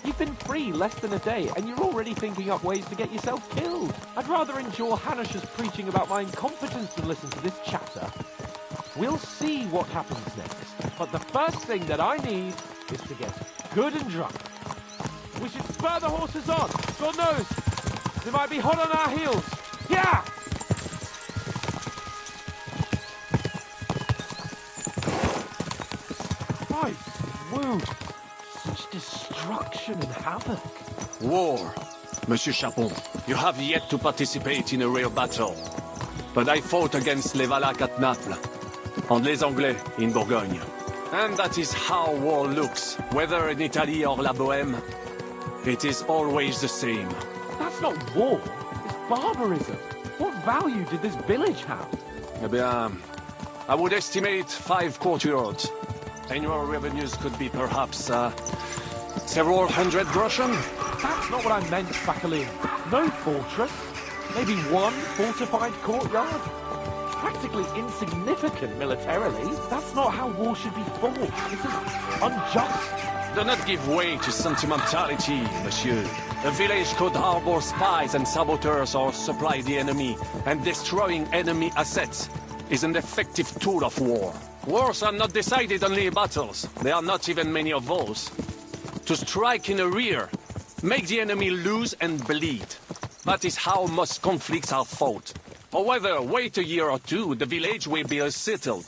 S15: You've been free less than a day, and you're already thinking up ways to get yourself killed. I'd rather endure Hanush's preaching about my incompetence than listen to this chatter. We'll see what happens next, but the first thing that I need is to get good and drunk. We should spur the horses on. God knows, they might be hot on our heels. Yeah! My woo! Such destruction and havoc.
S14: War. Monsieur Chapon, you have yet to participate in a real battle. But I fought against les Valaques at Naples, and les Anglais in Bourgogne. And that is how war looks, whether in Italy or La Bohème. It is always the same.
S15: That's not war, it's barbarism. What value did this village have?
S14: Eh bien, I would estimate 5 courtyards. Annual revenues could be perhaps, several hundred groschen.
S15: That's not what I meant, Bacalin. No fortress. Maybe one fortified courtyard. Practically insignificant militarily. That's not how war should be fought. This is unjust.
S14: Do not give way to sentimentality, monsieur. A village could harbor spies and saboteurs or supply the enemy, and destroying enemy assets is an effective tool of war. Wars are not decided only in battles. There are not even many of those. To strike in the rear, make the enemy lose and bleed. That is how most conflicts are fought. However, wait a year or two, the village will be settled.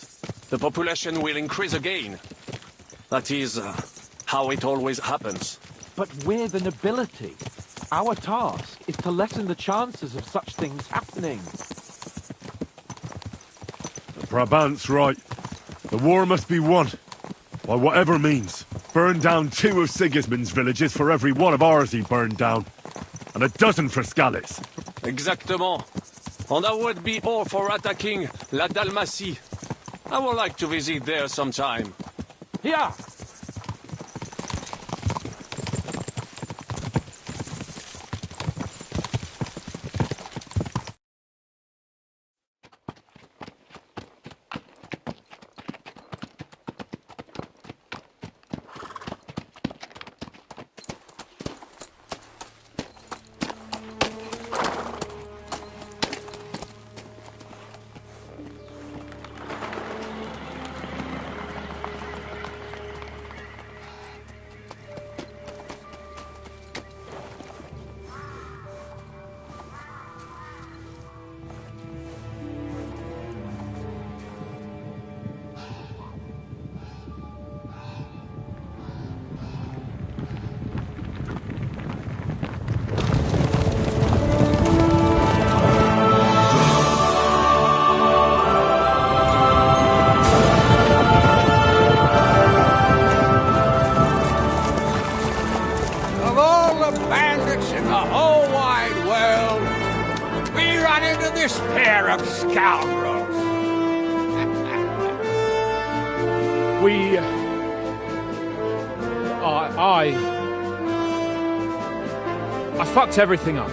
S14: The population will increase again. That is how it always happens.
S15: But we're the nobility. Our task is to lessen the chances of such things happening.
S3: Brabant's right. The war must be won. By whatever means. Burn down 2 of Sigismund's villages for every one of ours he burned down. And a dozen for Scalits.
S14: Exactement. And I would be all for attacking La Dalmatie. I would like to visit there sometime.
S15: Yeah.
S9: this pair of scoundrels.
S13: I fucked everything up.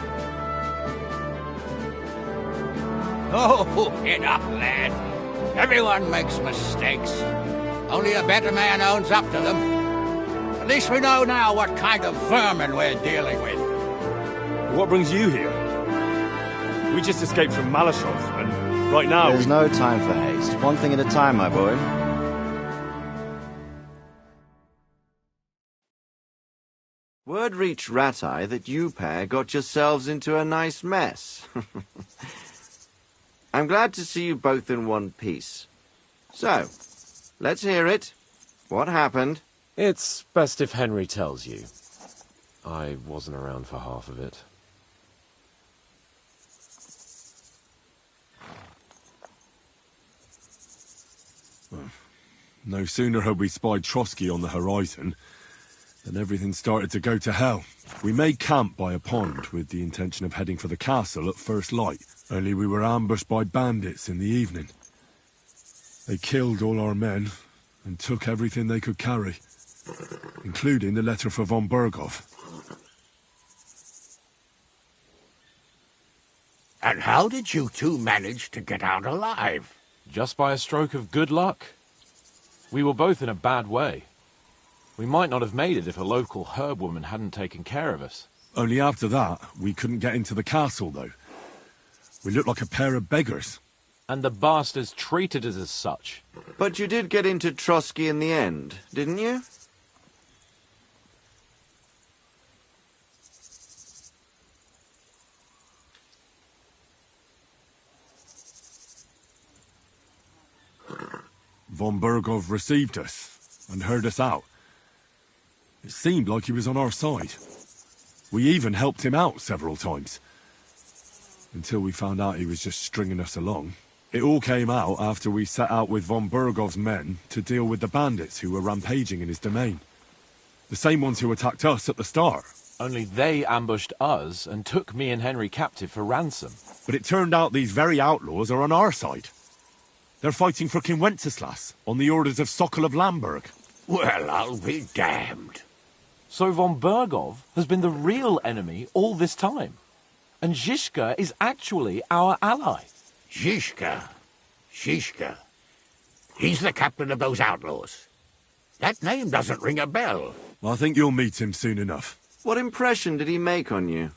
S9: Oh, enough, lad. Everyone makes mistakes. Only a better man owns up to them. At least we know now what kind of vermin we're dealing with.
S3: What brings you here? We just escaped from Malashov, and right now
S16: There's no time for haste. One thing at a time, my boy. Word reached Ratai that you pair got yourselves into a nice mess. I'm glad to see you both in one piece. So, let's hear it. What happened?
S15: It's best if Henry tells you. I wasn't around for half of it.
S3: No sooner had we spied Trotsky on the horizon than everything started to go to hell. We made camp by a pond with the intention of heading for the castle at first light, only we were ambushed by bandits in the evening. They killed all our men and took everything they could carry, including the letter for von Berghoff.
S9: And how did you two manage to get out alive?
S15: Just by a stroke of good luck. We were both in a bad way. We might not have made it if a local herb woman hadn't taken care of us.
S3: Only after that, we couldn't get into the castle, though. We looked like a pair of beggars.
S15: And the bastards treated us as such.
S16: But you did get into Trotsky in the end, didn't you?
S3: Von Bergov received us and heard us out. It seemed like he was on our side. We even helped him out several times. Until we found out he was just stringing us along. It all came out after we set out with von Bergov's men to deal with the bandits who were rampaging in his domain. The same ones who attacked us at the start.
S15: Only they ambushed us and took me and Henry captive for ransom.
S3: But it turned out these very outlaws are on our side. They're fighting for King Wenceslas on the orders of Sokol of Lamberg.
S9: Well, I'll be damned.
S15: So von Bergov has been the real enemy all this time. And Zizka is actually our ally.
S9: Zizka. He's the captain of those outlaws. That name doesn't ring a bell.
S3: I think you'll meet him soon enough.
S16: What impression did he make on you?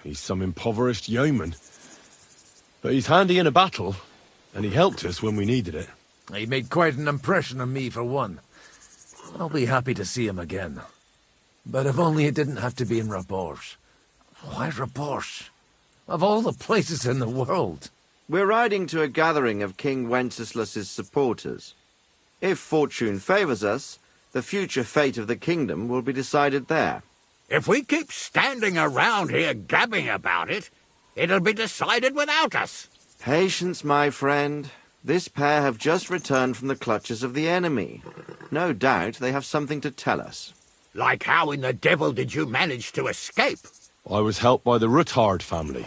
S3: He's some impoverished yeoman. But he's handy in a battle, and he helped us when we needed it.
S17: He made quite an impression on me, for one. I'll be happy to see him again. But if only it didn't have to be in Rabosh. Why Rabosh? Of all the places in the world.
S16: We're riding to a gathering of King Wenceslas's supporters. If fortune favors us, the future fate of the kingdom will be decided there.
S9: If we keep standing around here gabbing about it, it'll be decided without us.
S16: Patience, my friend. This pair have just returned from the clutches of the enemy. No doubt they have something to tell us.
S9: Like how in the devil did you manage to escape?
S3: I was helped by the Ruthard family,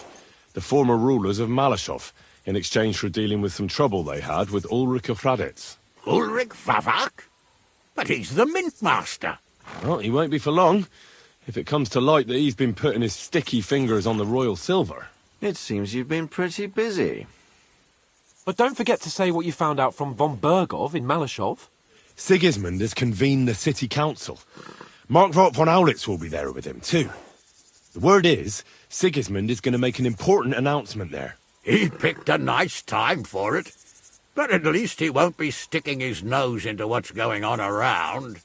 S3: the former rulers of Malashov, in exchange for dealing with some trouble they had with Ulrich of Raditz.
S9: Ulrich Vavak? But he's the mint master.
S3: Well, he won't be for long, if it comes to light that he's been putting his sticky fingers on the royal silver.
S16: It seems you've been pretty busy.
S15: But don't forget to say what you found out from von Bergov in Malashov.
S3: Sigismund has convened the city council. Markvart von Aulitz will be there with him, too. The word is, Sigismund is going to make an important announcement there.
S9: He picked a nice time for it. But at least he won't be sticking his nose into what's going on around.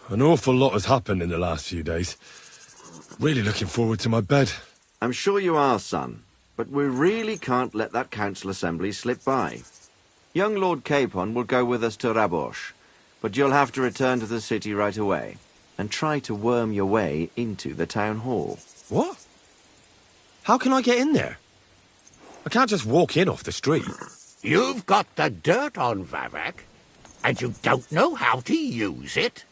S3: An awful lot has happened in the last few days. Really looking forward to my bed.
S16: I'm sure you are, son. But we really can't let that council assembly slip by. Young Lord Capon will go with us to Rabosh, but you'll have to return to the city right away and try to worm your way into the town hall.
S3: What? How can I get in there? I can't just walk in off the street.
S9: You've got the dirt on Vavak, and you don't know how to use it?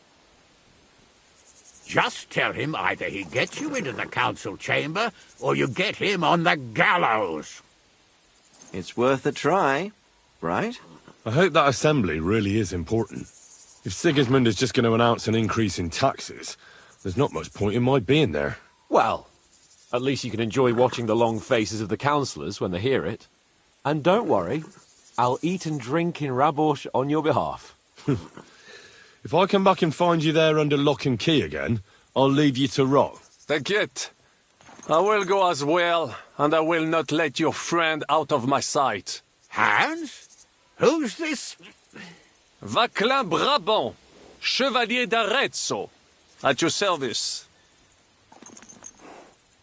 S9: Just tell him either he gets you into the council chamber, or you get him on the gallows.
S16: It's worth a try, right?
S3: I hope that assembly really is important. If Sigismund is just going to announce an increase in taxes, there's not much point in my being there.
S15: Well, at least you can enjoy watching the long faces of the councillors when they hear it. And don't worry, I'll eat and drink in Rabosh on your behalf.
S3: If I come back and find you there under lock and key again, I'll leave you to rot.
S14: T'inquiète. I will go as well, and I will not let your friend out of my sight.
S9: Hans? Who's this?
S14: Vaclin Brabant, Chevalier d'Arezzo, at your service.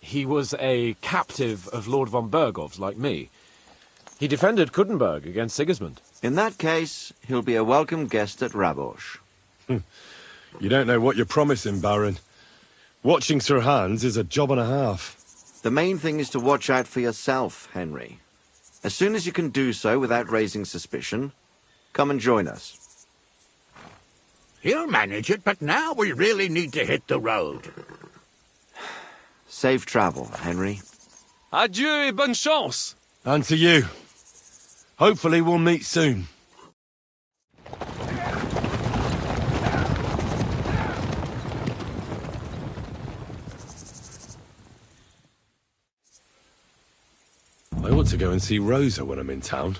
S15: He was a captive of Lord von Bergov's, like me. He defended Kuddenberg against Sigismund.
S16: In that case, he'll be a welcome guest at Rabosh.
S3: You don't know what you're promising, Baron. Watching Sir Hans is a job and a half.
S16: The main thing is to watch out for yourself, Henry. As soon as you can do so without raising suspicion, come and join us.
S9: He'll manage it, but now we really need to hit the road.
S16: Safe travel, Henry.
S12: Adieu et bonne chance!
S3: And to you. Hopefully we'll meet soon. I ought to go and see Rosa when I'm in town.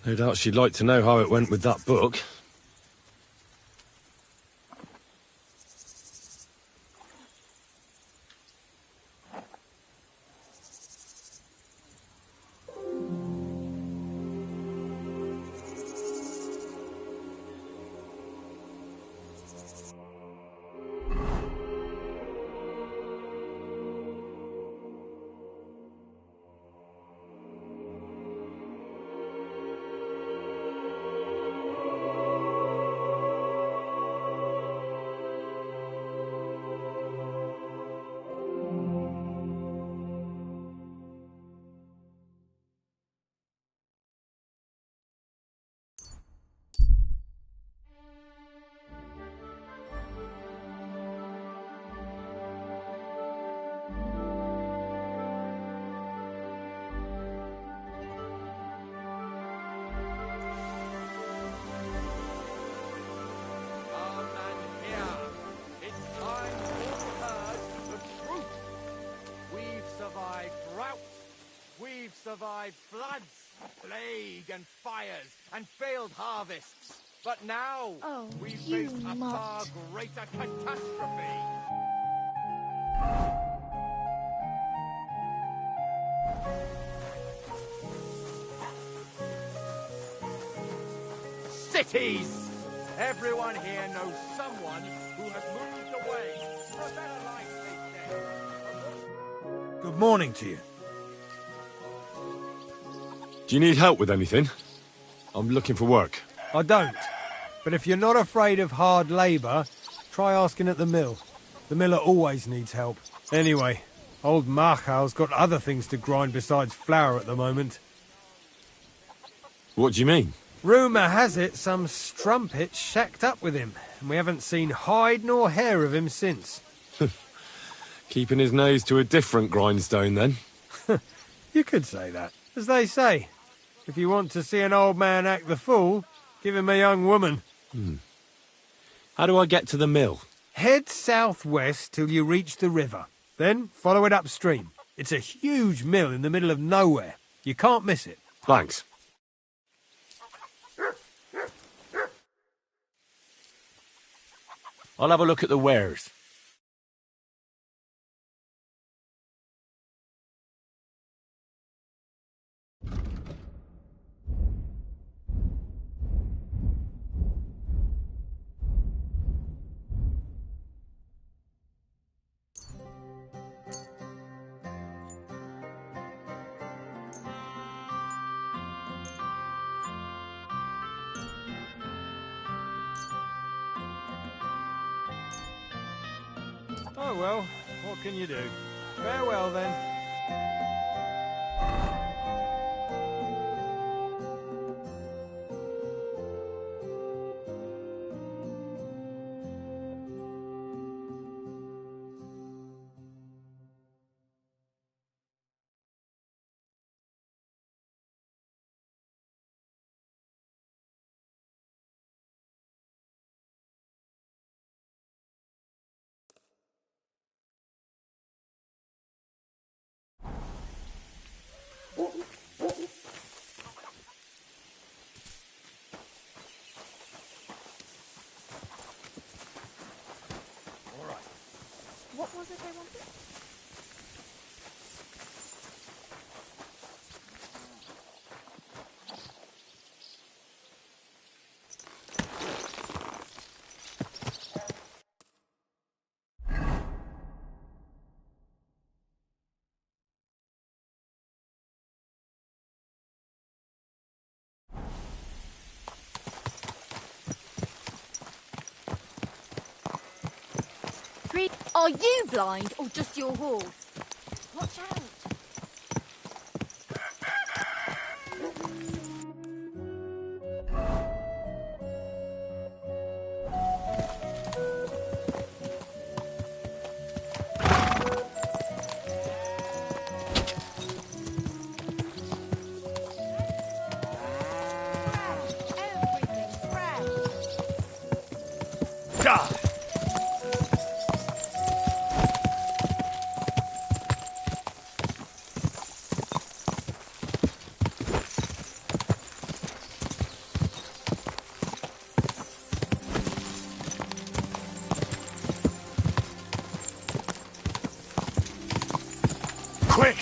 S3: No doubt she'd like to know how it went with that book.
S18: Survived floods, plague and fires, and failed harvests. But now, we face a far greater catastrophe. Cities! Everyone here knows someone who has moved away for a better life, they say.
S5: Good morning to you.
S3: Do you need help with anything? I'm looking for work.
S5: I don't. But if you're not afraid of hard labour, try asking at the mill. The miller always needs help. Anyway, old Marchal's got other things to grind besides flour at the moment.
S3: What do you mean?
S5: Rumour has it some strumpet's shacked up with him, and we haven't seen hide nor hair of him since.
S3: Keeping his nose to a different grindstone, then?
S5: You could say that. As they say, if you want to see an old man act the fool, give him a young woman.
S3: How do I get to the mill?
S5: Head southwest till you reach the river. Then follow it upstream. It's a huge mill in the middle of nowhere. You can't miss it.
S3: Thanks. I'll have a look at the wares.
S5: Oh well, what can you do? Farewell then.
S11: Three. Are you blind or just your horse? Watch out.
S3: Quick!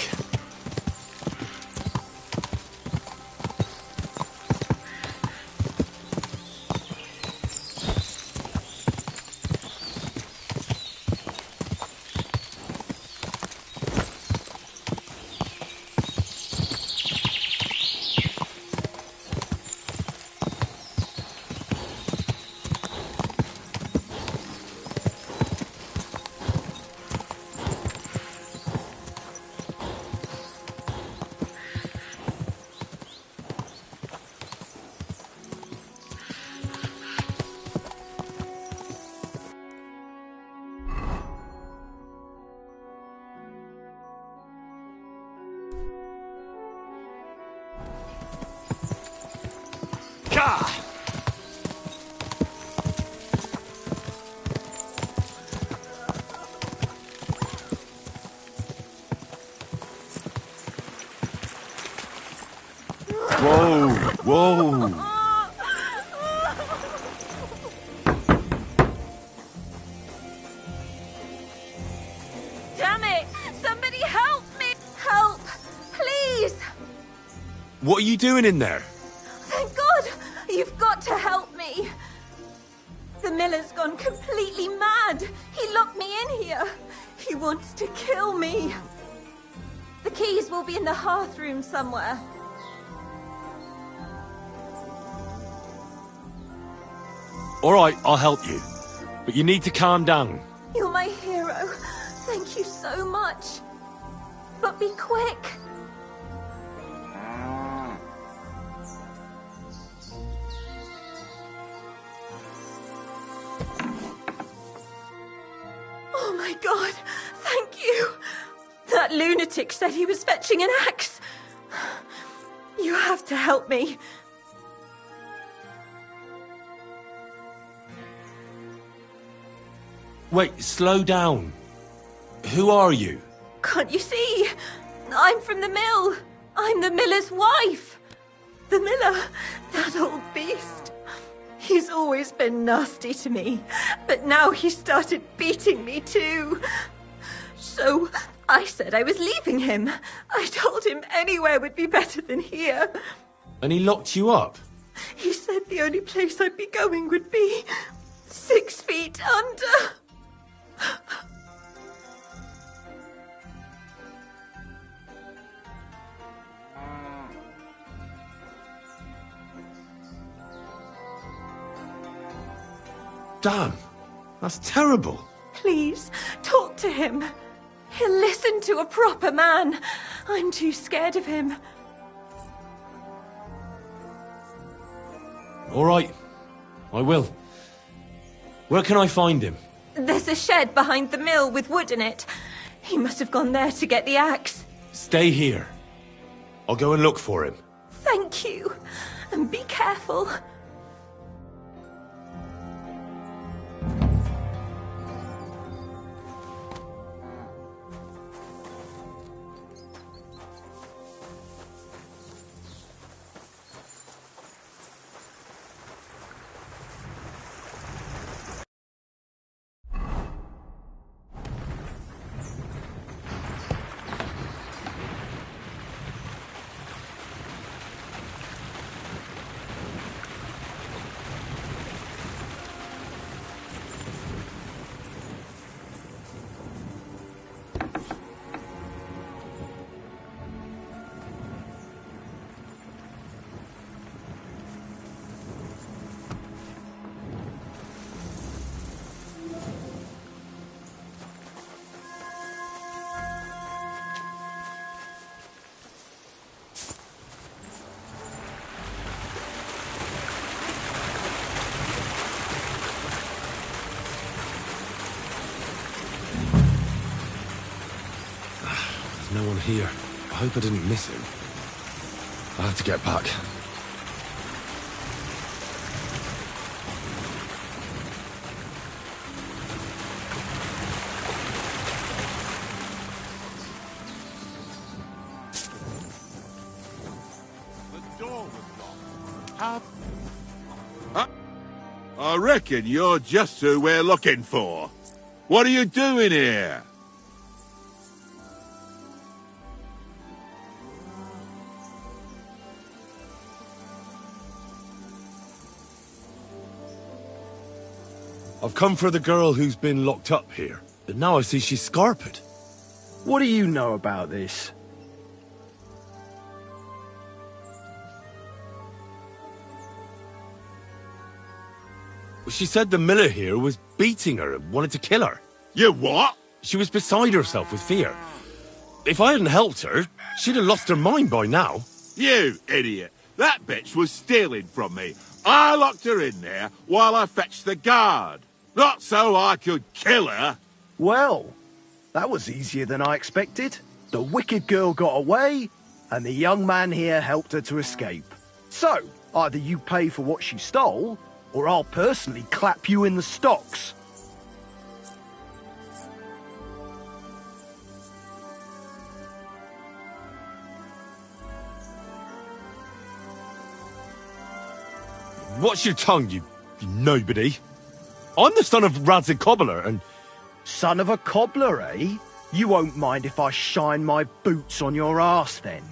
S3: Whoa! Whoa!
S10: Damn it! Somebody help me! Help! Please!
S3: What are you doing in there?
S10: Thank God! You've got to help me! The miller's gone completely mad! He locked me in here! He wants to kill me! The keys will be in the hearth room somewhere.
S3: All right, I'll help you. But you need to calm down.
S10: You're my hero. Thank you so much. But be quick. Oh my God, thank you. That lunatic said he was fetching an axe. You have to help me.
S3: Wait, slow down. Who are you?
S10: Can't you see? I'm from the mill. I'm the miller's wife. The miller, that old beast. He's always been nasty to me, but now he started beating me too. So I said I was leaving him. I told him anywhere would be better than here.
S3: And he locked you up?
S10: He said the only place I'd be going would be 6 feet under.
S3: Damn, that's terrible.
S10: Please, talk to him. He'll listen to a proper man. I'm too scared of him.
S3: All right, I will. Where can I find him?
S10: There's a shed behind the mill with wood in it. He must have gone there to get the axe.
S3: Stay here. I'll go and look for him.
S10: Thank you. And be careful.
S3: one here. I hope I didn't miss him. I have to get back.
S6: I reckon you're just who we're looking for. What are you doing here?
S3: I've come for the girl who's been locked up here, but now I see she's scarpered.
S19: What do you know about this?
S3: She said the miller here was beating her and wanted to kill her.
S6: You what?
S3: She was beside herself with fear. If I hadn't helped her, she'd have lost her mind by now.
S6: You idiot. That bitch was stealing from me. I locked her in there while I fetched the guard. Not so I could kill her.
S19: Well, that was easier than I expected. The wicked girl got away, and the young man here helped her to escape. So, either you pay for what she stole, or I'll personally clap you in the stocks.
S3: Watch your tongue, you nobody. I'm the son of Rad's cobbler, and...
S19: Son of a cobbler, eh? You won't mind if I shine my boots on your arse, then?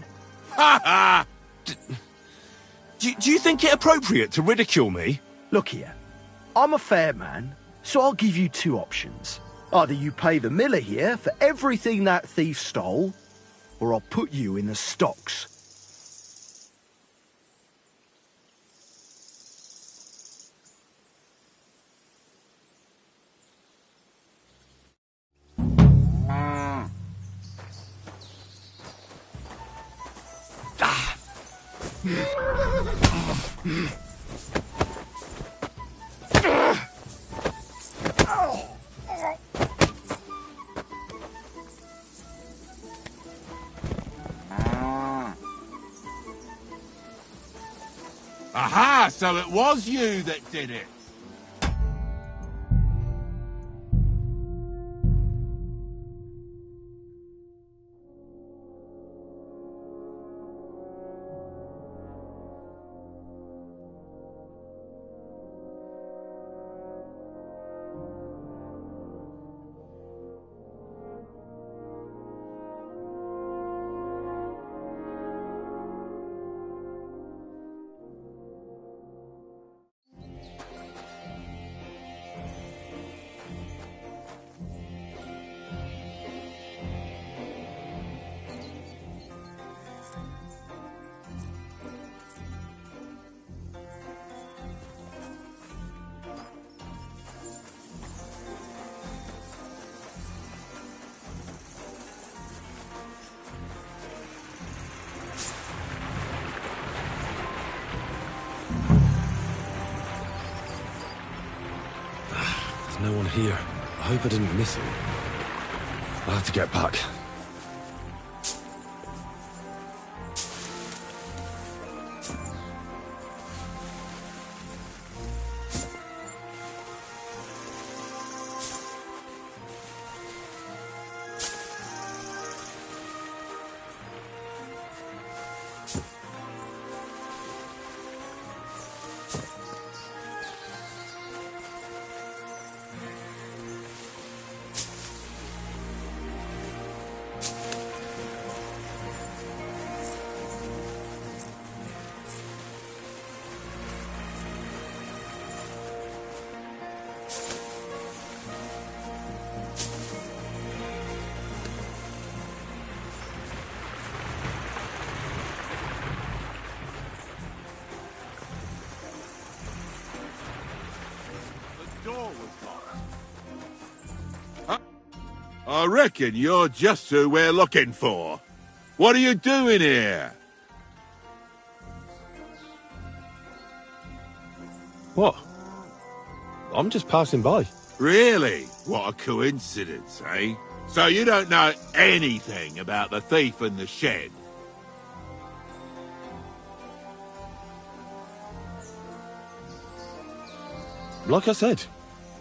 S3: Ha ha! Do you think it appropriate to ridicule me?
S19: Look here. I'm a fair man, so I'll give you two options. Either you pay the miller here for everything that thief stole, or I'll put you in the stocks.
S6: Aha! So it was you that did it.
S3: No one here. I hope I didn't miss him. I'll have to get back.
S6: I reckon you're just who we're looking for. What are you doing here?
S3: What? I'm just passing by.
S6: Really? What a coincidence, eh? So you don't know anything about the thief in the shed?
S3: Like I said,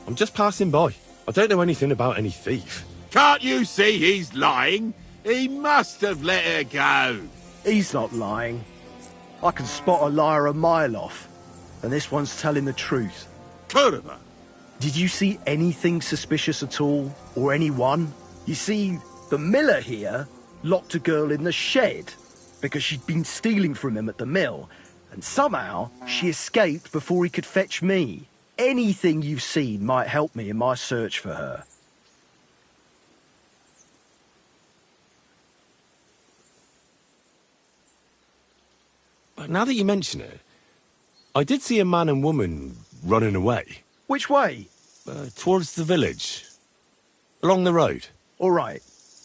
S3: I'm just passing by. I don't know anything about any thief.
S6: Can't you see he's lying? He must have let her go.
S19: He's not lying. I can spot a liar a mile off, and this one's telling the truth.
S6: Could have.
S19: Did you see anything suspicious at all, or anyone? You see, the miller here locked a girl in the shed because she'd been stealing from him at the mill, and somehow she escaped before he could fetch me. Anything you've seen might help me in my search for her.
S3: But now that you mention it, I did see a man and woman running away.
S19: Which way?
S3: Towards the village. Along the road.
S19: All right.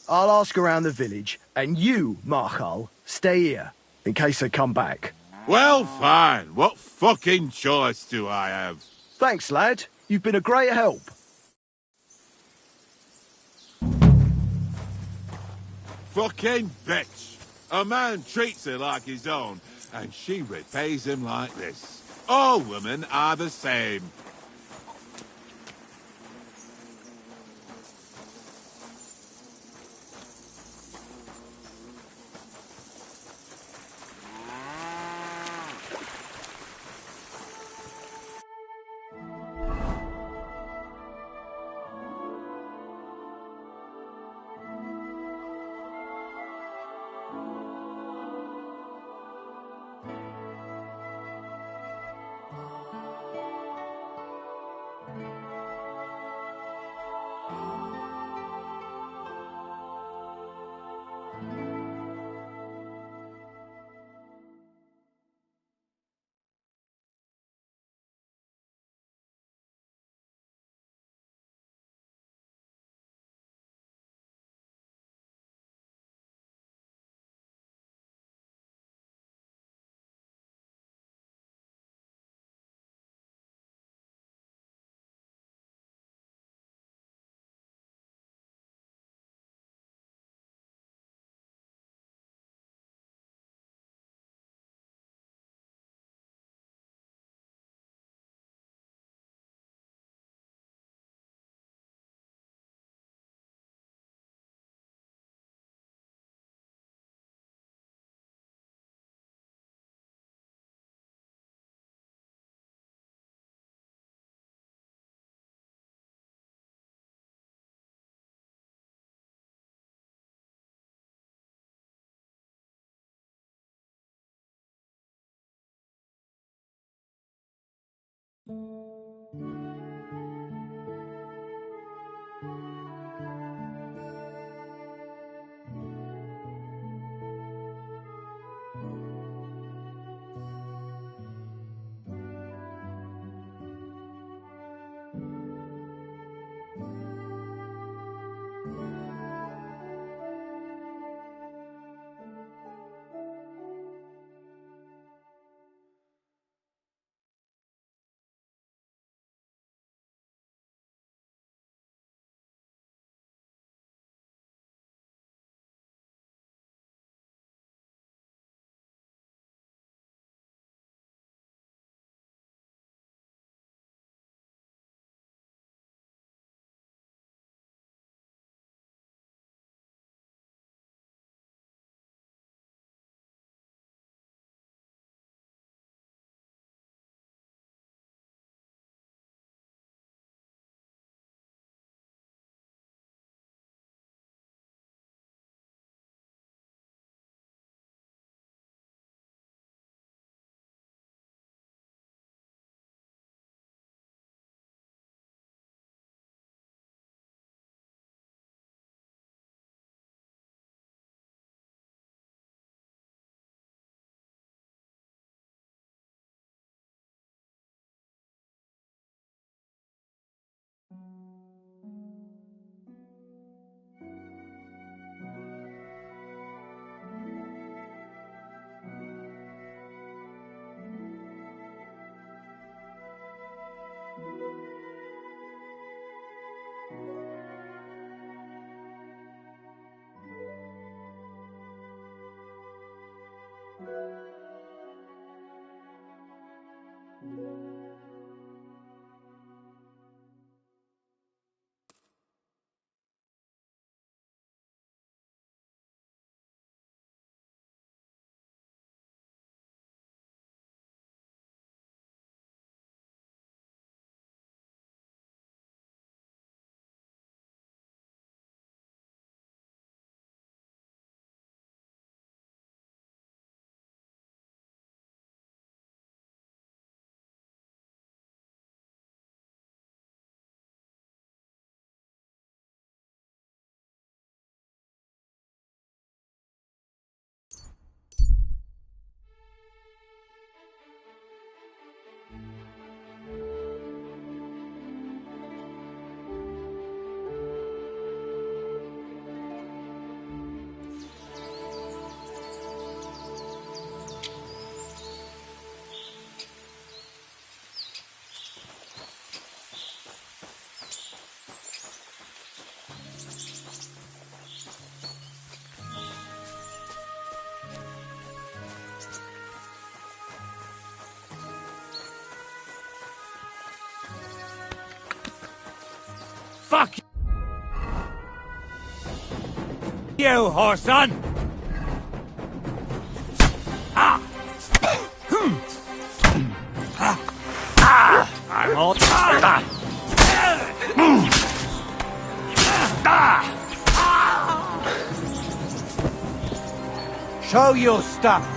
S19: I'll ask around the village, and you, Marshal, stay here, in case they come back.
S6: Well, fine. What fucking choice do I have?
S19: Thanks, lad. You've been a great help.
S6: Fucking bitch. A man treats her like his own, and she repays him like this. All women are the same.
S18: Fuck you, whoreson! Ah! I'm all Show your stuff!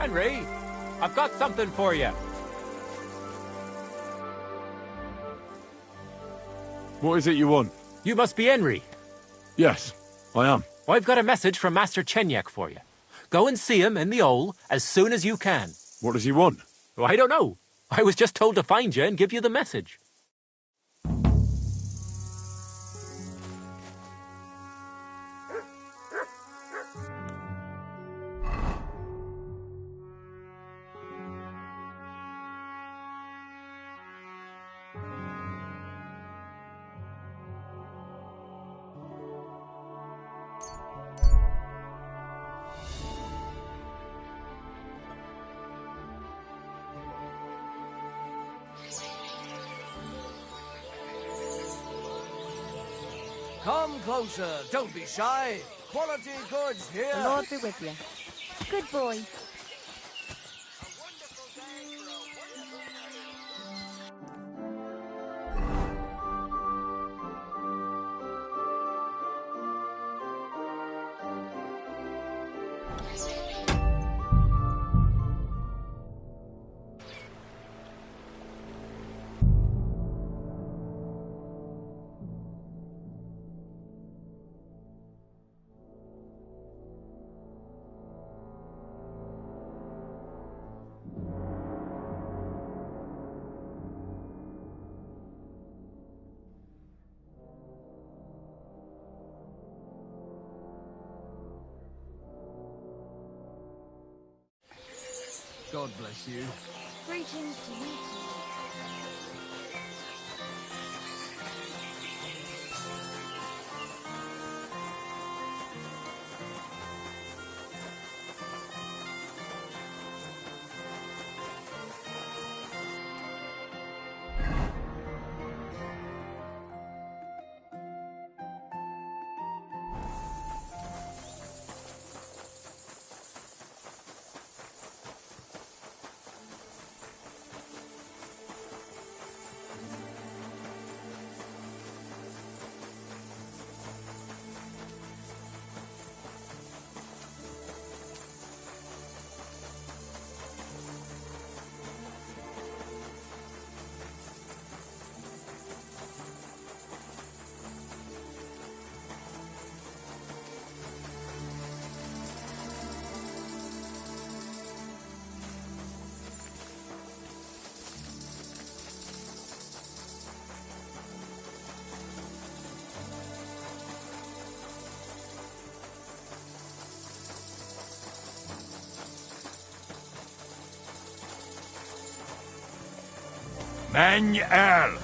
S15: Henry, I've got something for you.
S3: What is it you want?
S15: You must be Henry.
S3: Yes, I am.
S15: I've got a message from Master Chenyek for you. Go and see him in the Ole as soon as you can.
S3: What does he want?
S15: Well, I don't know. I was just told to find you and give you the message.
S18: Come closer, don't be shy. Quality goods here.
S11: The Lord be with you. Good boy.
S18: God bless you.
S11: Greetings to you too.
S6: Manuel!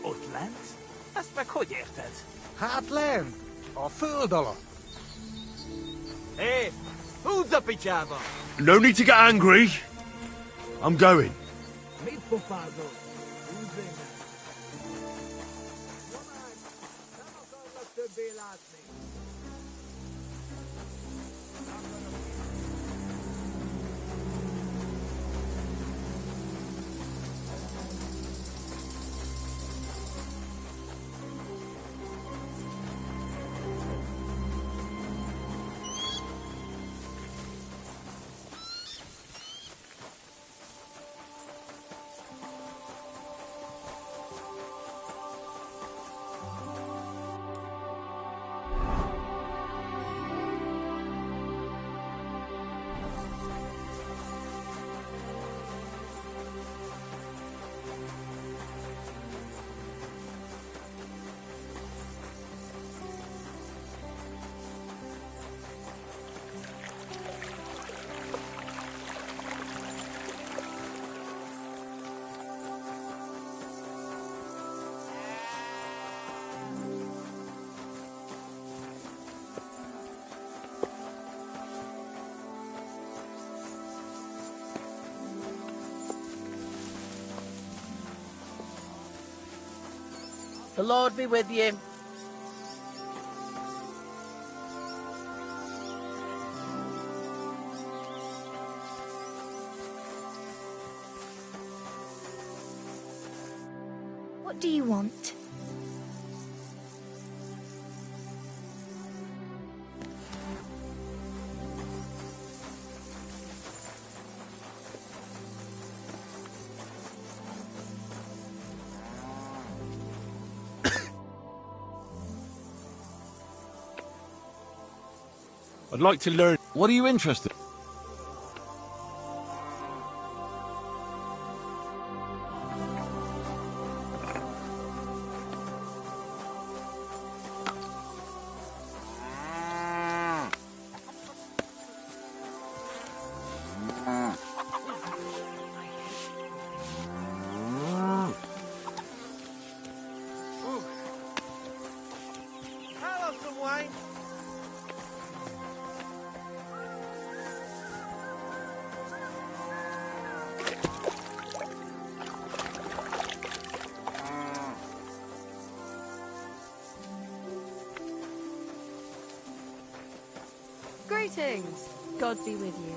S18: Utland? Ezt meg hogy érted? Hát lent, a föld alatt. Hé, húzz a picsába!
S3: No need to get angry. I'm going.
S18: Mit pofázol? Húzz innen! Nem akarlak többé látni.
S20: The Lord be with you.
S21: What do you want?
S3: I'd like to learn.
S22: What are you interested in?
S18: Hello, some wine.
S23: Greetings. God be with you.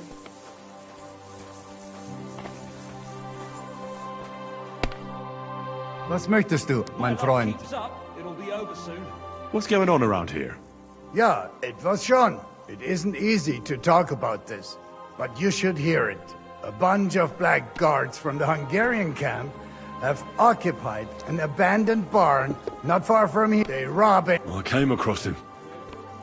S24: Was möchtest du, mein Freund?
S3: What's going on around here?
S24: Ja, etwas schon.
S1: It isn't easy to talk about this, but you should hear it. A bunch of black guards from the Hungarian camp have occupied an abandoned barn not far from here. They rob it.
S3: I came across him.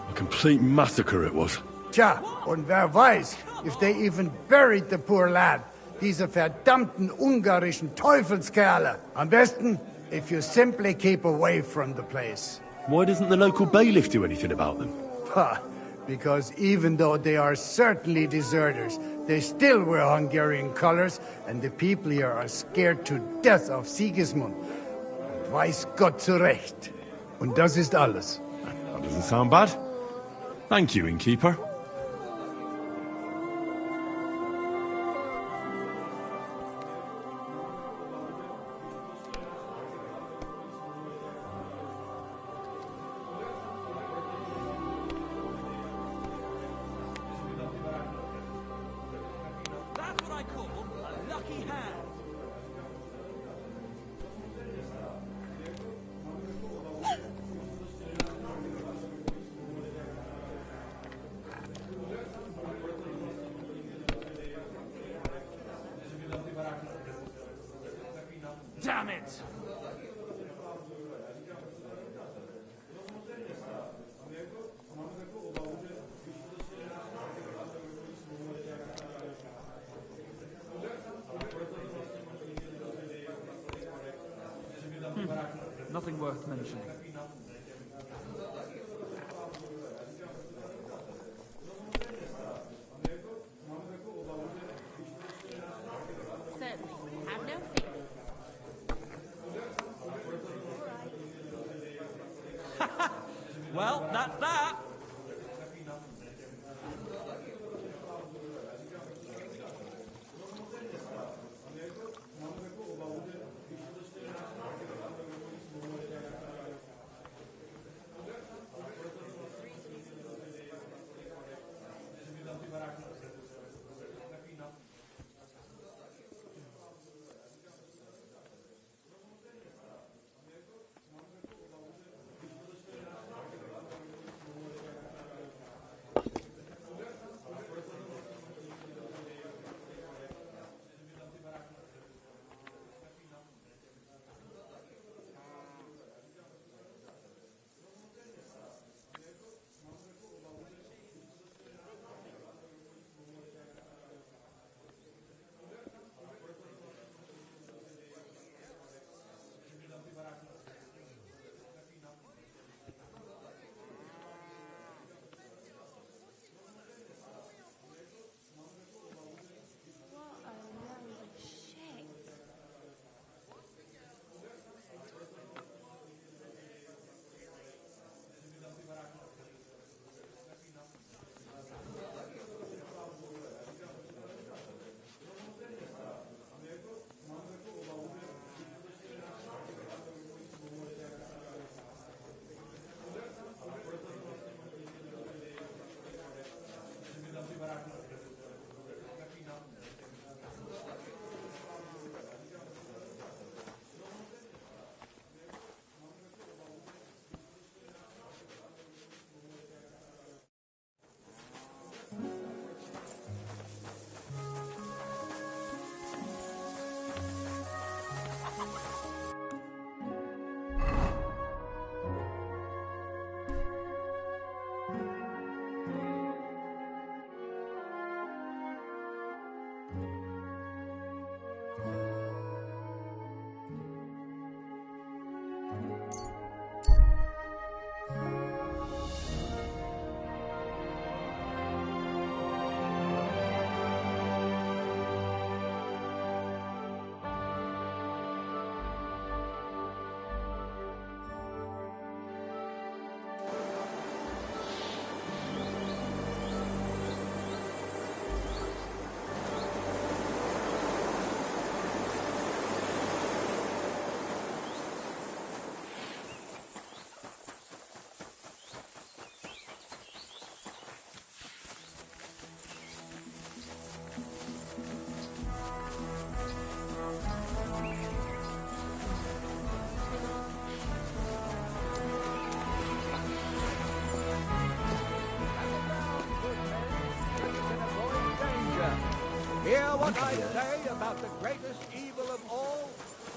S3: A complete massacre it was.
S1: Tja, und wer weiß, if they even buried the poor lad. Diese verdammten ungarischen Teufelskerle. Am besten, if you simply keep away from the place.
S3: Why doesn't the local bailiff do anything about them?
S1: Ha! Because even though they are certainly deserters, they still wear Hungarian colors, and the people here are scared to death of Sigismund. Und weiß Gott zu Recht. Und das ist alles.
S3: That doesn't sound bad. Thank you, innkeeper.
S7: Damn it!
S20: Nothing worth mentioning.
S11: Certainly. Have no fear.
S22: Well, that's that.
S18: hear what I say about the greatest evil of all?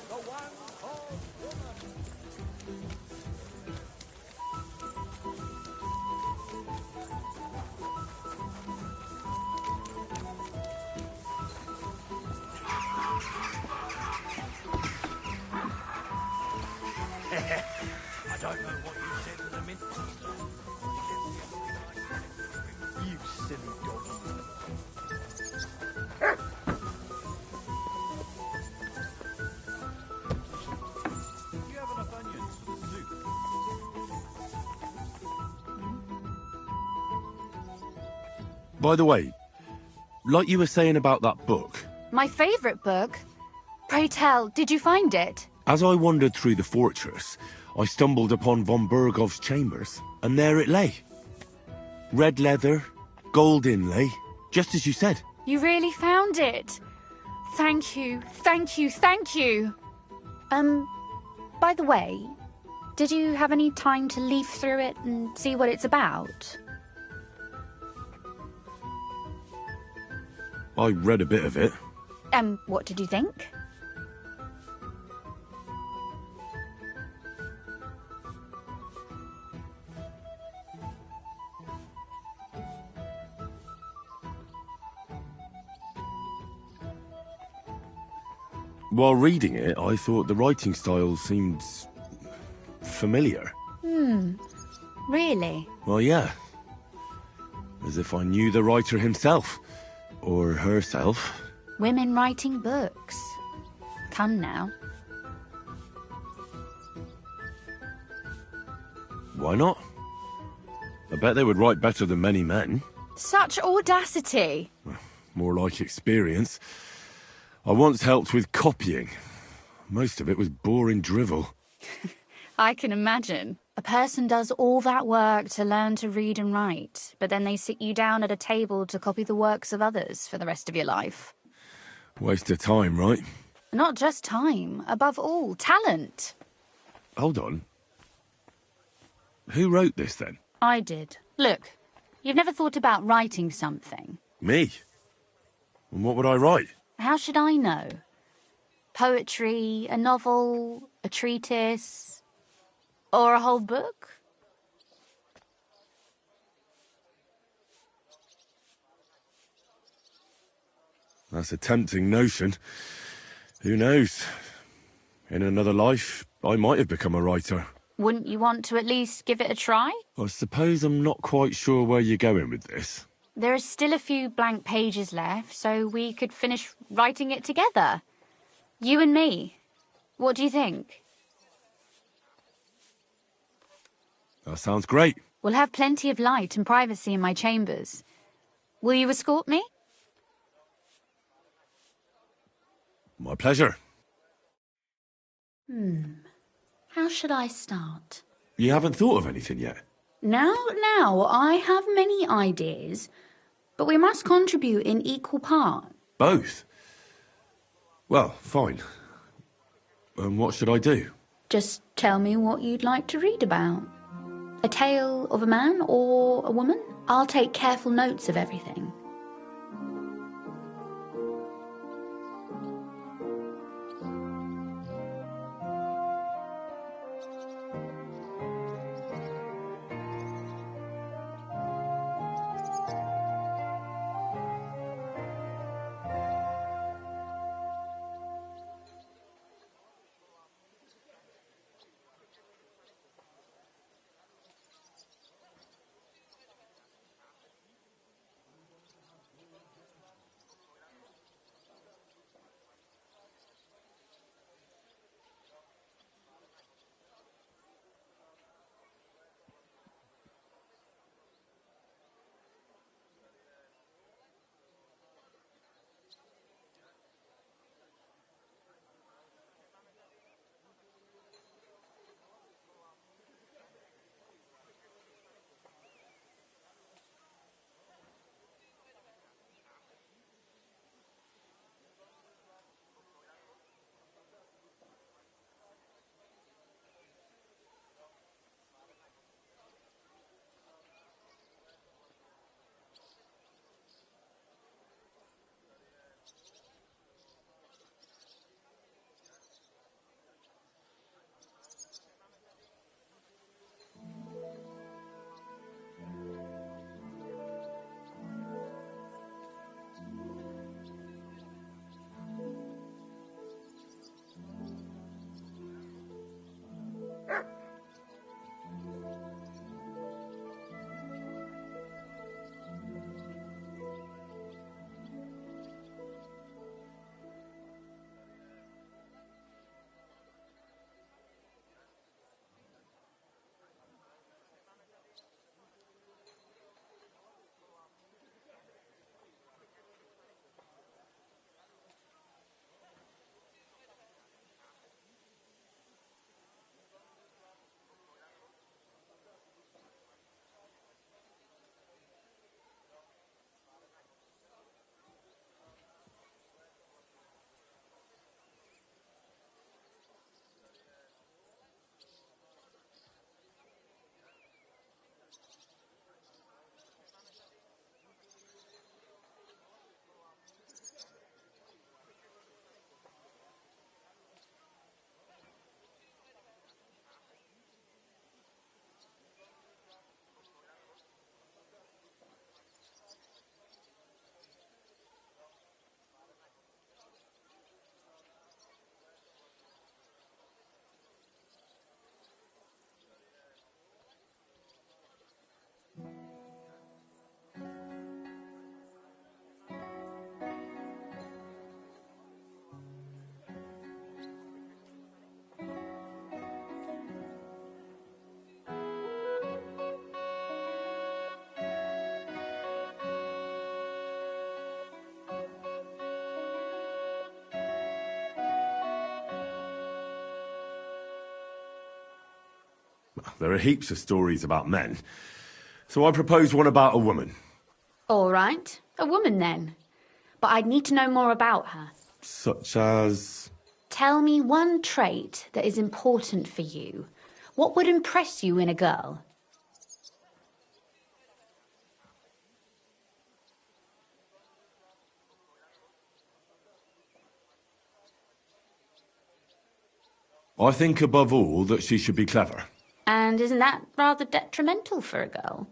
S18: The one called woman.
S2: I don't know what you said to the mint master.
S19: You silly doggy.
S12: You have enough onions for the soup.
S3: By the way, like you were saying about that book,
S23: My favourite book? Pray tell, did you find it?
S3: as I wandered through the fortress, I stumbled upon von Bergov's chambers, and there it lay. Red leather, gold inlay, just as you said.
S23: You really found it. Thank you, thank you, thank you. By the way, did you have any time to leaf through it and see what it's about?
S3: I read a bit of it.
S23: What did you think?
S3: While reading it, I thought the writing style seemed familiar.
S23: Really?
S3: Well, yeah. As if I knew the writer himself. Or herself.
S23: Women writing books. Come now.
S3: Why not? I bet they would write better than many men.
S23: Such audacity.
S3: More like experience. I once helped with copying. Most of it was boring drivel.
S23: I can imagine. A person does all that work to learn to read and write, but then they sit you down at a table to copy the works of others for the rest of your life.
S3: Waste of time, right?
S23: Not just time, above all, talent.
S3: Hold on. Who wrote this, then?
S23: I did. Look, you've never thought about writing something.
S3: Me? And what would I write?
S23: How should I know? Poetry, a novel, a treatise, or a whole book?
S3: That's a tempting notion. Who knows? In another life, I might have become a writer.
S23: Wouldn't you want to at least give it a try?
S3: I suppose I'm not quite sure where you're going with this.
S23: There are still a few blank pages left, so we could finish writing it together. You and me. What do you think?
S3: That sounds great.
S23: We'll have plenty of light and privacy in my chambers. Will you escort me?
S3: My pleasure.
S23: How should I start?
S3: You haven't thought of anything yet?
S23: Now, I have many ideas, but we must contribute in equal part.
S3: Both? Well, fine. And what should I do?
S23: Just tell me what you'd like to read about. A tale of a man or a woman? I'll take careful notes of everything.
S3: There are heaps of stories about men. So I propose one about a woman.
S23: All right, a woman then. But I'd need to know more about her.
S3: Such as...
S23: Tell me one trait that is important for you. What would impress you in a girl?
S3: I think above all that she should be clever.
S23: And isn't that rather detrimental for a girl?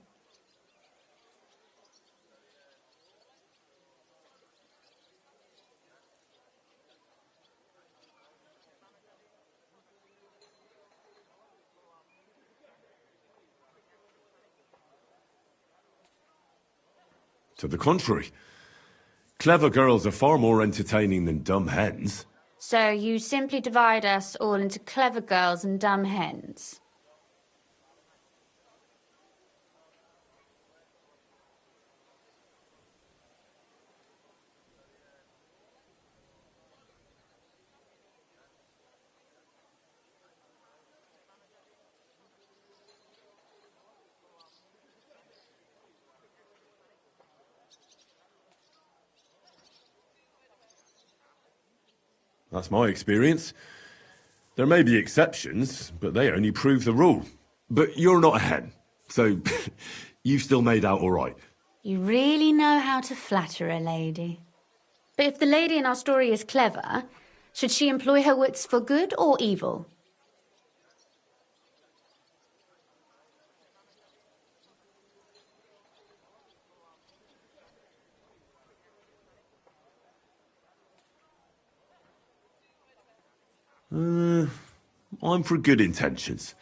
S3: To the contrary. Clever girls are far more entertaining than dumb hens.
S23: So you simply divide us all into clever girls and dumb hens?
S3: That's my experience. There may be exceptions, but they only prove the rule. But you're not a hen, so you've still made out all right.
S23: You really know how to flatter a lady. But if the lady in our story is clever, should she employ her wits for good or evil?
S3: I'm for good intentions.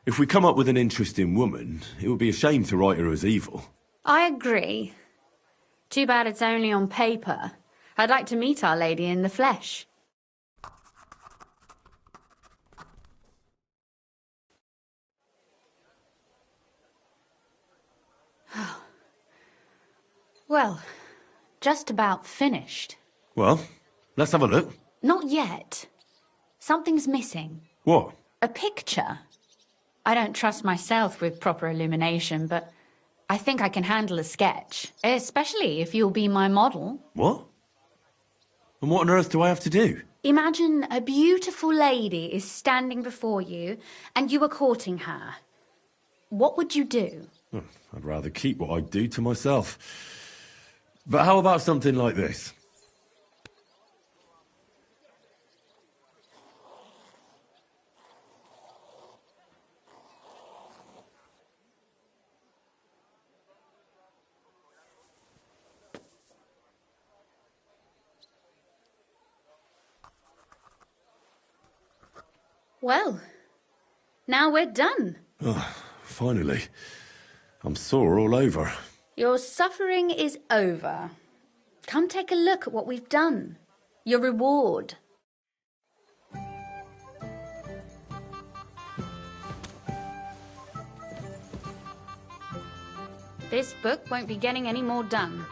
S3: If we come up with an interesting woman, it would be a shame to write her as evil.
S23: I agree. Too bad it's only on paper. I'd like to meet our lady in the flesh. Well, just about finished.
S3: Well, let's have a look.
S23: Not yet. Something's missing.
S3: What?
S23: A picture. I don't trust myself with proper illumination, but I think I can handle a sketch, especially if you'll be my model.
S3: What? And what on earth do I have to do?
S23: Imagine a beautiful lady is standing before you and you are courting her. What would you do?
S3: I'd rather keep what I do to myself. But how about something like this?
S23: Well, now we're done.
S3: Oh, finally. I'm sore all over.
S23: Your suffering is over. Come take a look at what we've done. Your reward. This book won't be getting any more done.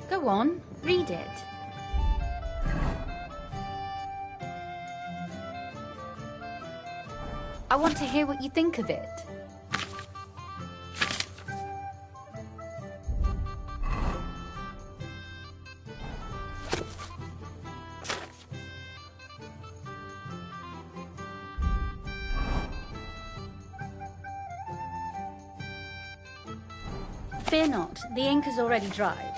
S23: Go on, read it. I want to hear what you think of it. Fear not, the ink has already dried.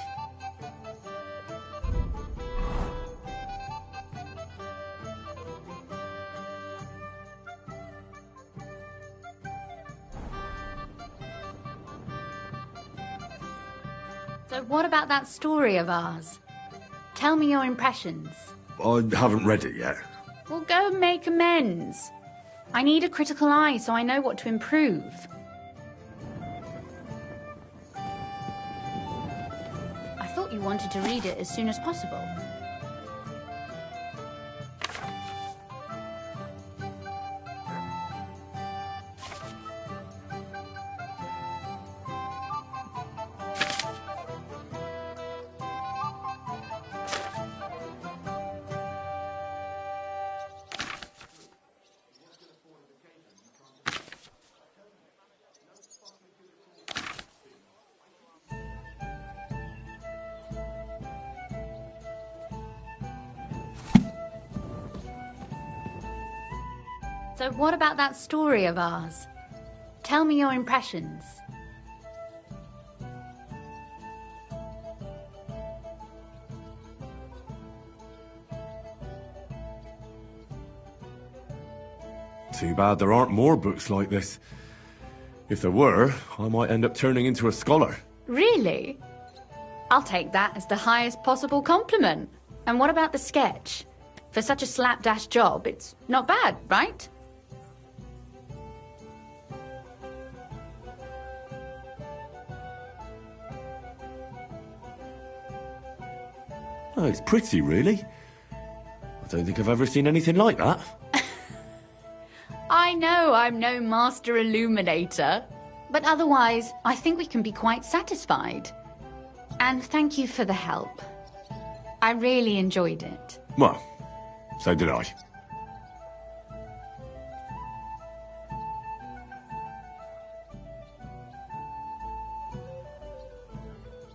S23: So what about that story of ours? Tell me your impressions.
S3: I haven't read it yet.
S23: Well, go make amends. I need a critical eye so I know what to improve. wanted to read it as soon as possible. So what about that story of ours? Tell me your impressions.
S3: Too bad there aren't more books like this. If there were, I might end up turning into a scholar.
S23: Really? I'll take that as the highest possible compliment. And what about the sketch? For such a slapdash job, it's not bad, right?
S3: Oh, it's pretty, really. I don't think I've ever seen anything like that.
S23: I know I'm no master illuminator, but otherwise, I think we can be quite satisfied. And thank you for the help. I really enjoyed it.
S3: Well, so did I.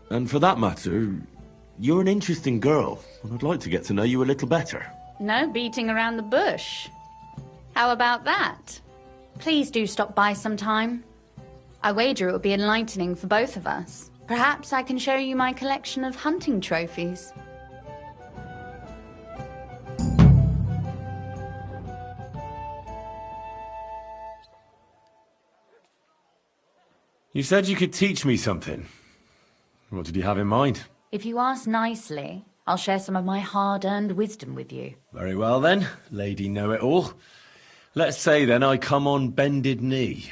S3: And for that matter, you're an interesting girl, and I'd like to get to know you a little better.
S23: No beating around the bush. How about that? Please do stop by sometime. I wager it will be enlightening for both of us. Perhaps I can show you my collection of hunting trophies.
S3: You said you could teach me something. What did you have in mind?
S23: If you ask nicely, I'll share some of my hard-earned wisdom with you.
S3: Very well then, Lady Know-It-All. Let's say then I come on bended knee.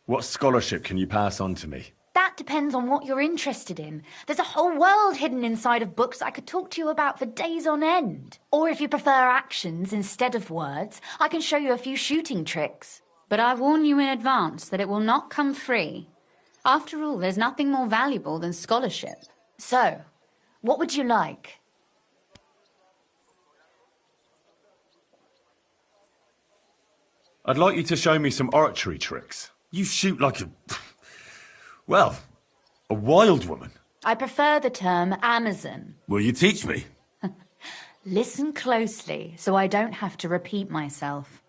S3: What scholarship can you pass on to me?
S23: That depends on what you're interested in. There's a whole world hidden inside of books I could talk to you about for days on end. Or if you prefer actions instead of words, I can show you a few shooting tricks. But I warn you in advance that it will not come free. After all, there's nothing more valuable than scholarship. So, what would you like?
S3: I'd like you to show me some archery tricks. You shoot like a... well, a wild woman.
S23: I prefer the term Amazon.
S3: Will you teach me?
S23: Listen closely so I don't have to repeat myself.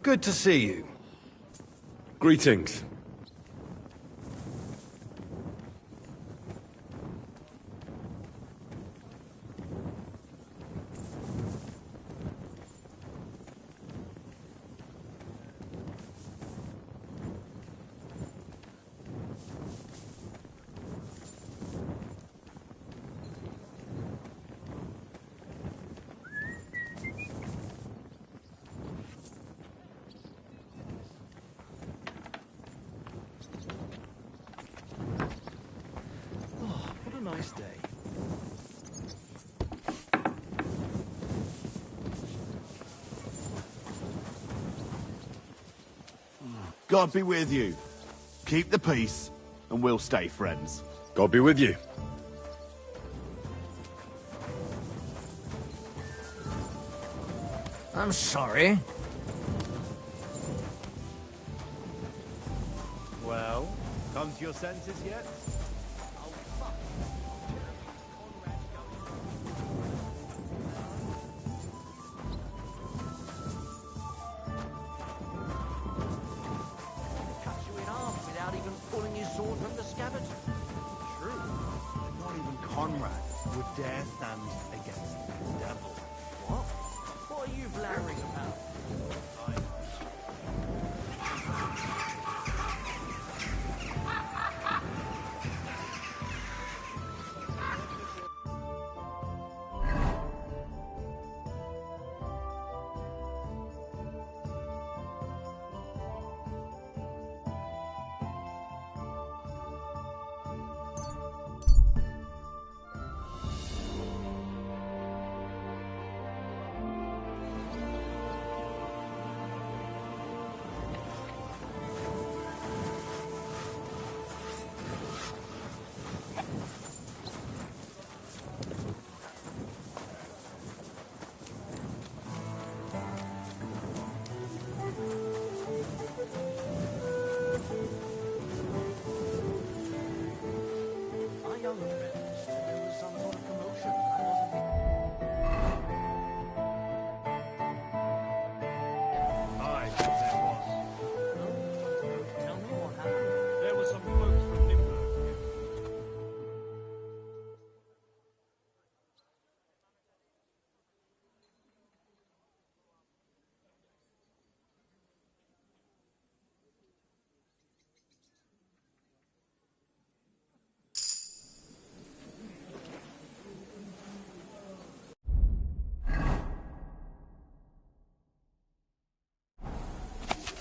S19: Good to see you.
S3: Greetings.
S17: nice day.
S6: God be with you. Keep the peace, and we'll stay friends.
S3: God be with you.
S2: I'm sorry.
S6: Well, come to your senses yet?
S2: Cut you in half without even pulling his sword from the scabbard.
S6: True. Not even Conrad would dare stand against the devil.
S2: What? What are you blabbering about?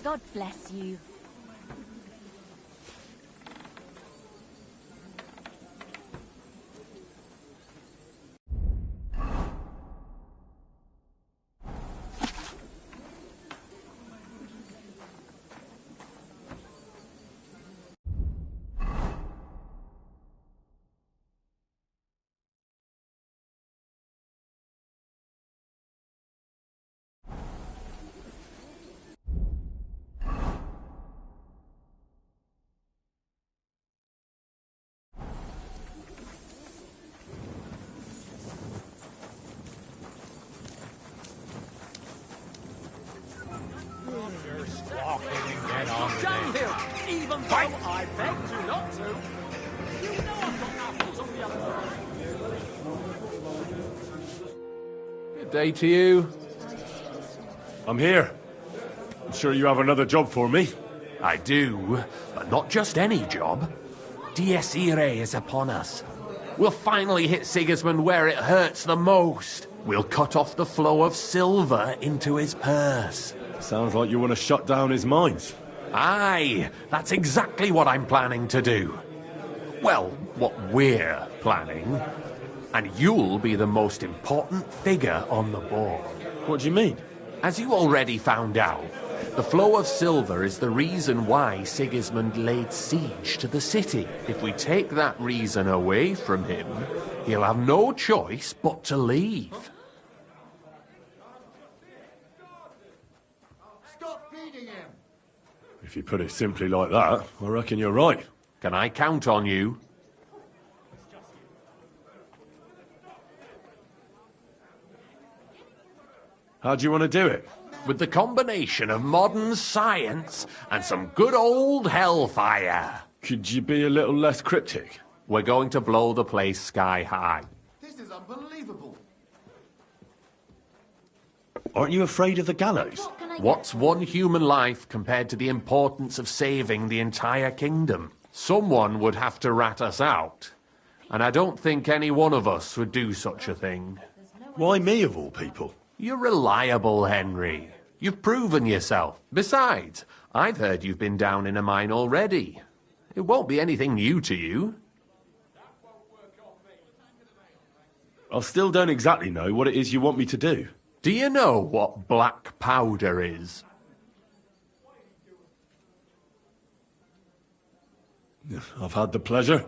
S11: God bless you.
S2: Even though I begged you not to. You know I've got apples on the other side.
S13: Good day to you.
S3: I'm here. I'm sure you have another job for me.
S14: I do, but not just any job. Dies Irae is upon us. We'll finally hit Sigismund where it hurts the most. We'll cut off the flow of silver into his purse.
S3: Sounds like you want to shut down his mines.
S14: Aye, that's exactly what I'm planning to do. Well, what we're planning. And you'll be the most important figure on the board.
S3: What do you mean?
S14: As you already found out, the flow of silver is the reason why Sigismund laid siege to the city. If we take that reason away from him, he'll have no choice but to leave.
S6: Stop feeding him!
S3: If you put it simply like that, I reckon you're right.
S14: Can I count on you?
S3: How do you want to do it?
S14: With the combination of modern science and some good old hellfire.
S3: Could you be a little less cryptic?
S14: We're going to blow the place sky high.
S6: This is unbelievable.
S3: Aren't you afraid of the gallows?
S14: What's one human life compared to the importance of saving the entire kingdom? Someone would have to rat us out. And I don't think any one of us would do such a thing.
S3: Why me of all people?
S14: You're reliable, Henry. You've proven yourself. Besides, I've heard you've been down in a mine already. It won't be anything new to you.
S3: I still don't exactly know what it is you want me to do.
S4: Do you know what black powder is?
S3: I've had the pleasure.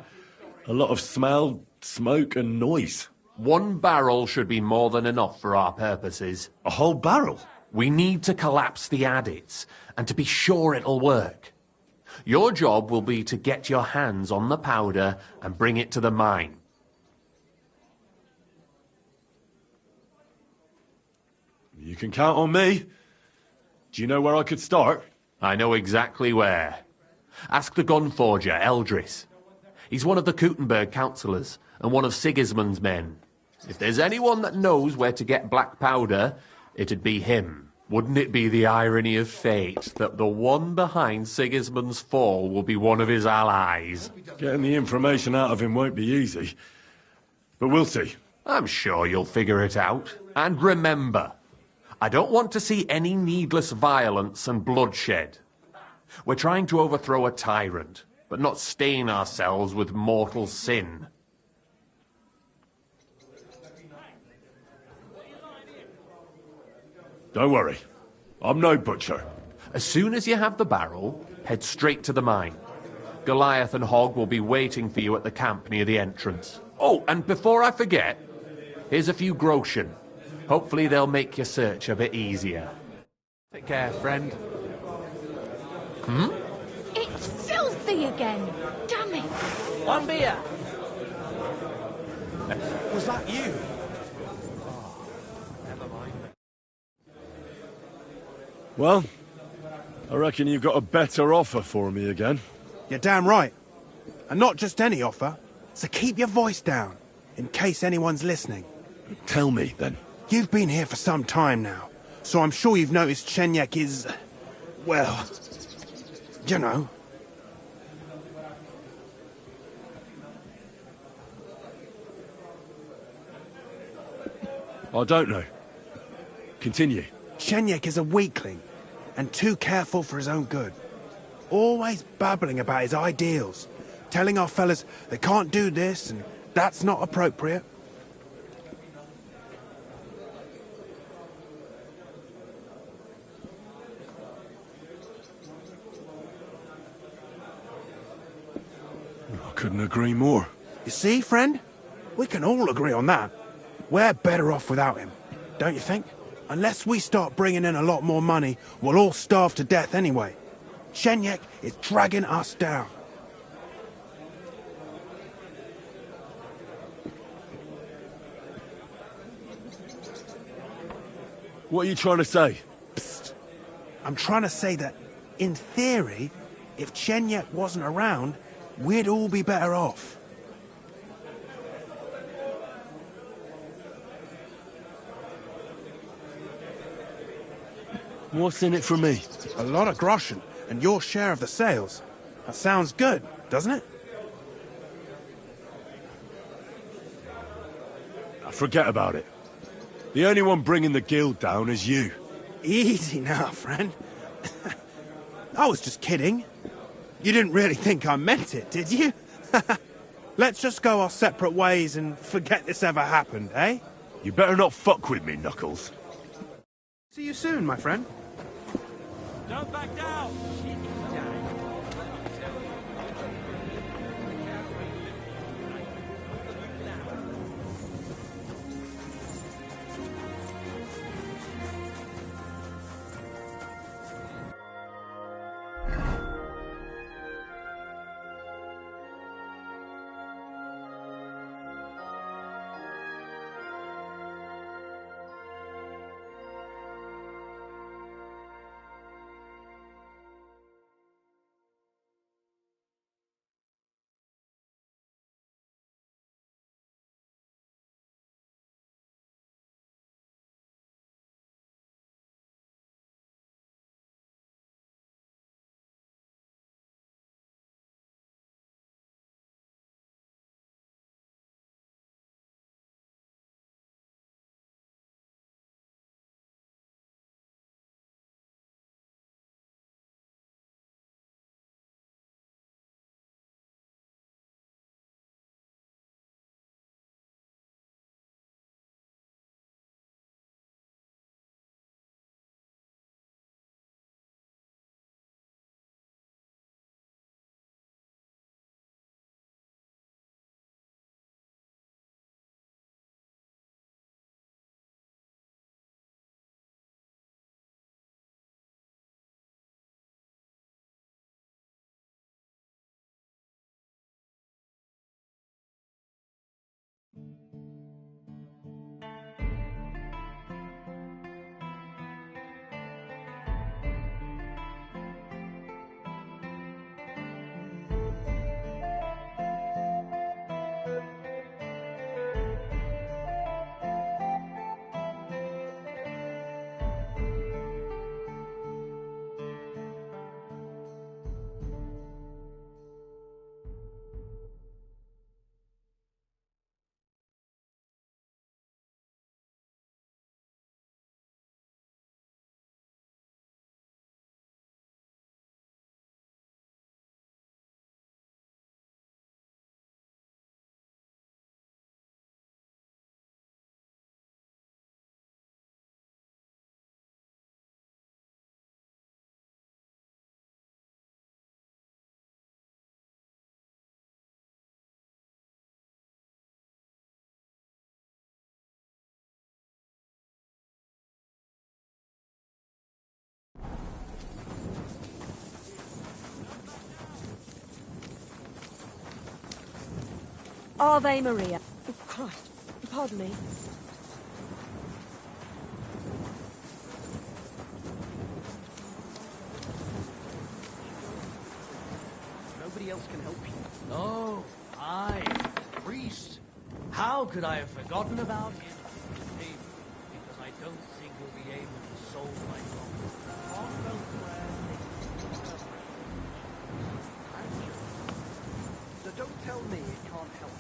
S3: A lot of smell, smoke and noise.
S4: 1 barrel should be more than enough for our purposes.
S3: A whole barrel?
S4: We need to collapse the adits, and to be sure it'll work. Your job will be to get your hands on the powder and bring it to the mine.
S3: You can count on me. Do you know where I could start?
S4: I know exactly where. Ask the gun forger, Eldris. He's one of the Kuttenberg councillors, and one of Sigismund's men. If there's anyone that knows where to get black powder, it'd be him. Wouldn't it be the irony of fate that the one behind Sigismund's fall will be one of his allies?
S3: Getting the information out of him won't be easy. But we'll see.
S4: I'm sure you'll figure it out. And remember, I don't want to see any needless violence and bloodshed. We're trying to overthrow a tyrant, but not stain ourselves with mortal sin.
S3: Don't worry. I'm no butcher.
S4: As soon as you have the barrel, head straight to the mine. Goliath and Hogg will be waiting for you at the camp near the entrance. Oh, and before I forget, here's a few groschen. Hopefully they'll make your search a bit easier. Take care, friend.
S11: It's filthy again. Damn it.
S15: One beer. Was that you?
S3: Well, I reckon you've got a better offer for me again.
S19: You're damn right. And not just any offer. So keep your voice down, in case anyone's listening.
S3: Tell me, then.
S19: You've been here for some time now, so I'm sure you've noticed Shenyek is... well... you know.
S3: I don't know. Continue.
S19: Shenyek is a weakling, and too careful for his own good. Always babbling about his ideals, telling our fellas they can't do this and that's not appropriate.
S3: I couldn't agree more.
S19: You see, friend? We can all agree on that. We're better off without him, don't you think? Unless we start bringing in a lot more money, we'll all starve to death anyway. Shenyek is dragging us down.
S3: What are you trying to say?
S19: Psst. I'm trying to say that, in theory, if Shenyek wasn't around, we'd all be better off.
S3: What's in it for me?
S19: A lot of groschen, and your share of the sales. That sounds good, doesn't it?
S3: Forget about it. The only one bringing the guild down is you.
S19: Easy now, friend. I was just kidding. You didn't really think I meant it, did you? Let's just go our separate ways and forget this ever happened, eh?
S3: You better not fuck with me, Knuckles.
S19: See you soon, my friend.
S15: Don't back down.
S11: Ave Maria. Oh, Christ. Pardon me.
S2: Nobody else can help you. Oh, aye, priest. How could I have forgotten about him? Because I don't think he'll be able to solve my problem. Heartfelt prayer.
S19: So don't tell me it can't help.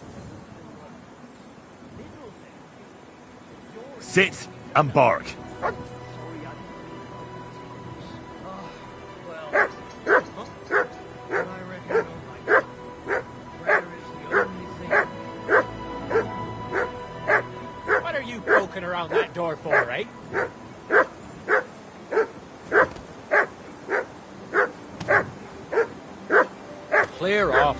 S3: Sit and bark.
S7: What are you poking around that door for, eh? Clear off.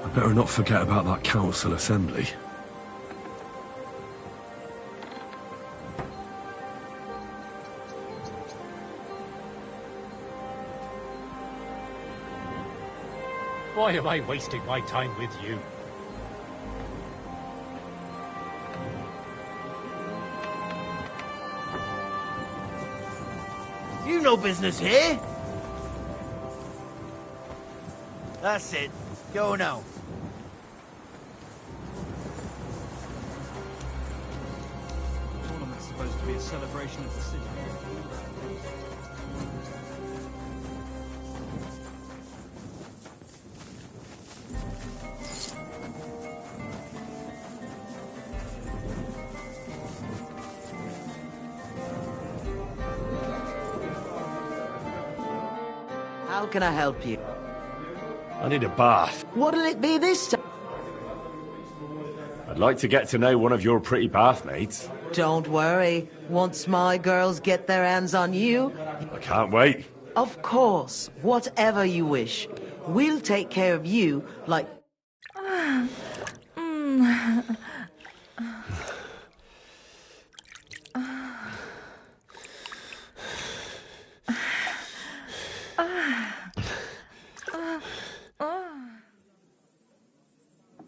S3: I better not forget about that council assembly.
S7: Why am I wasting my time with you?
S8: You no business here. That's it. Go now.
S20: The tournament's supposed to be a celebration of the city.
S8: How can I help you?
S3: I need a bath.
S8: What'll it be this time?
S3: I'd like to get to know one of your pretty bathmates.
S8: Don't worry. Once my girls get their hands on you...
S3: I can't wait.
S8: Of course. Whatever you wish. We'll take care of you like...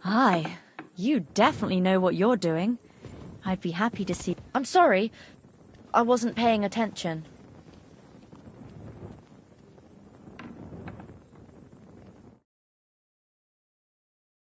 S9: Hi. You definitely know what you're doing. I'd be happy to see... I'm sorry. I wasn't paying attention.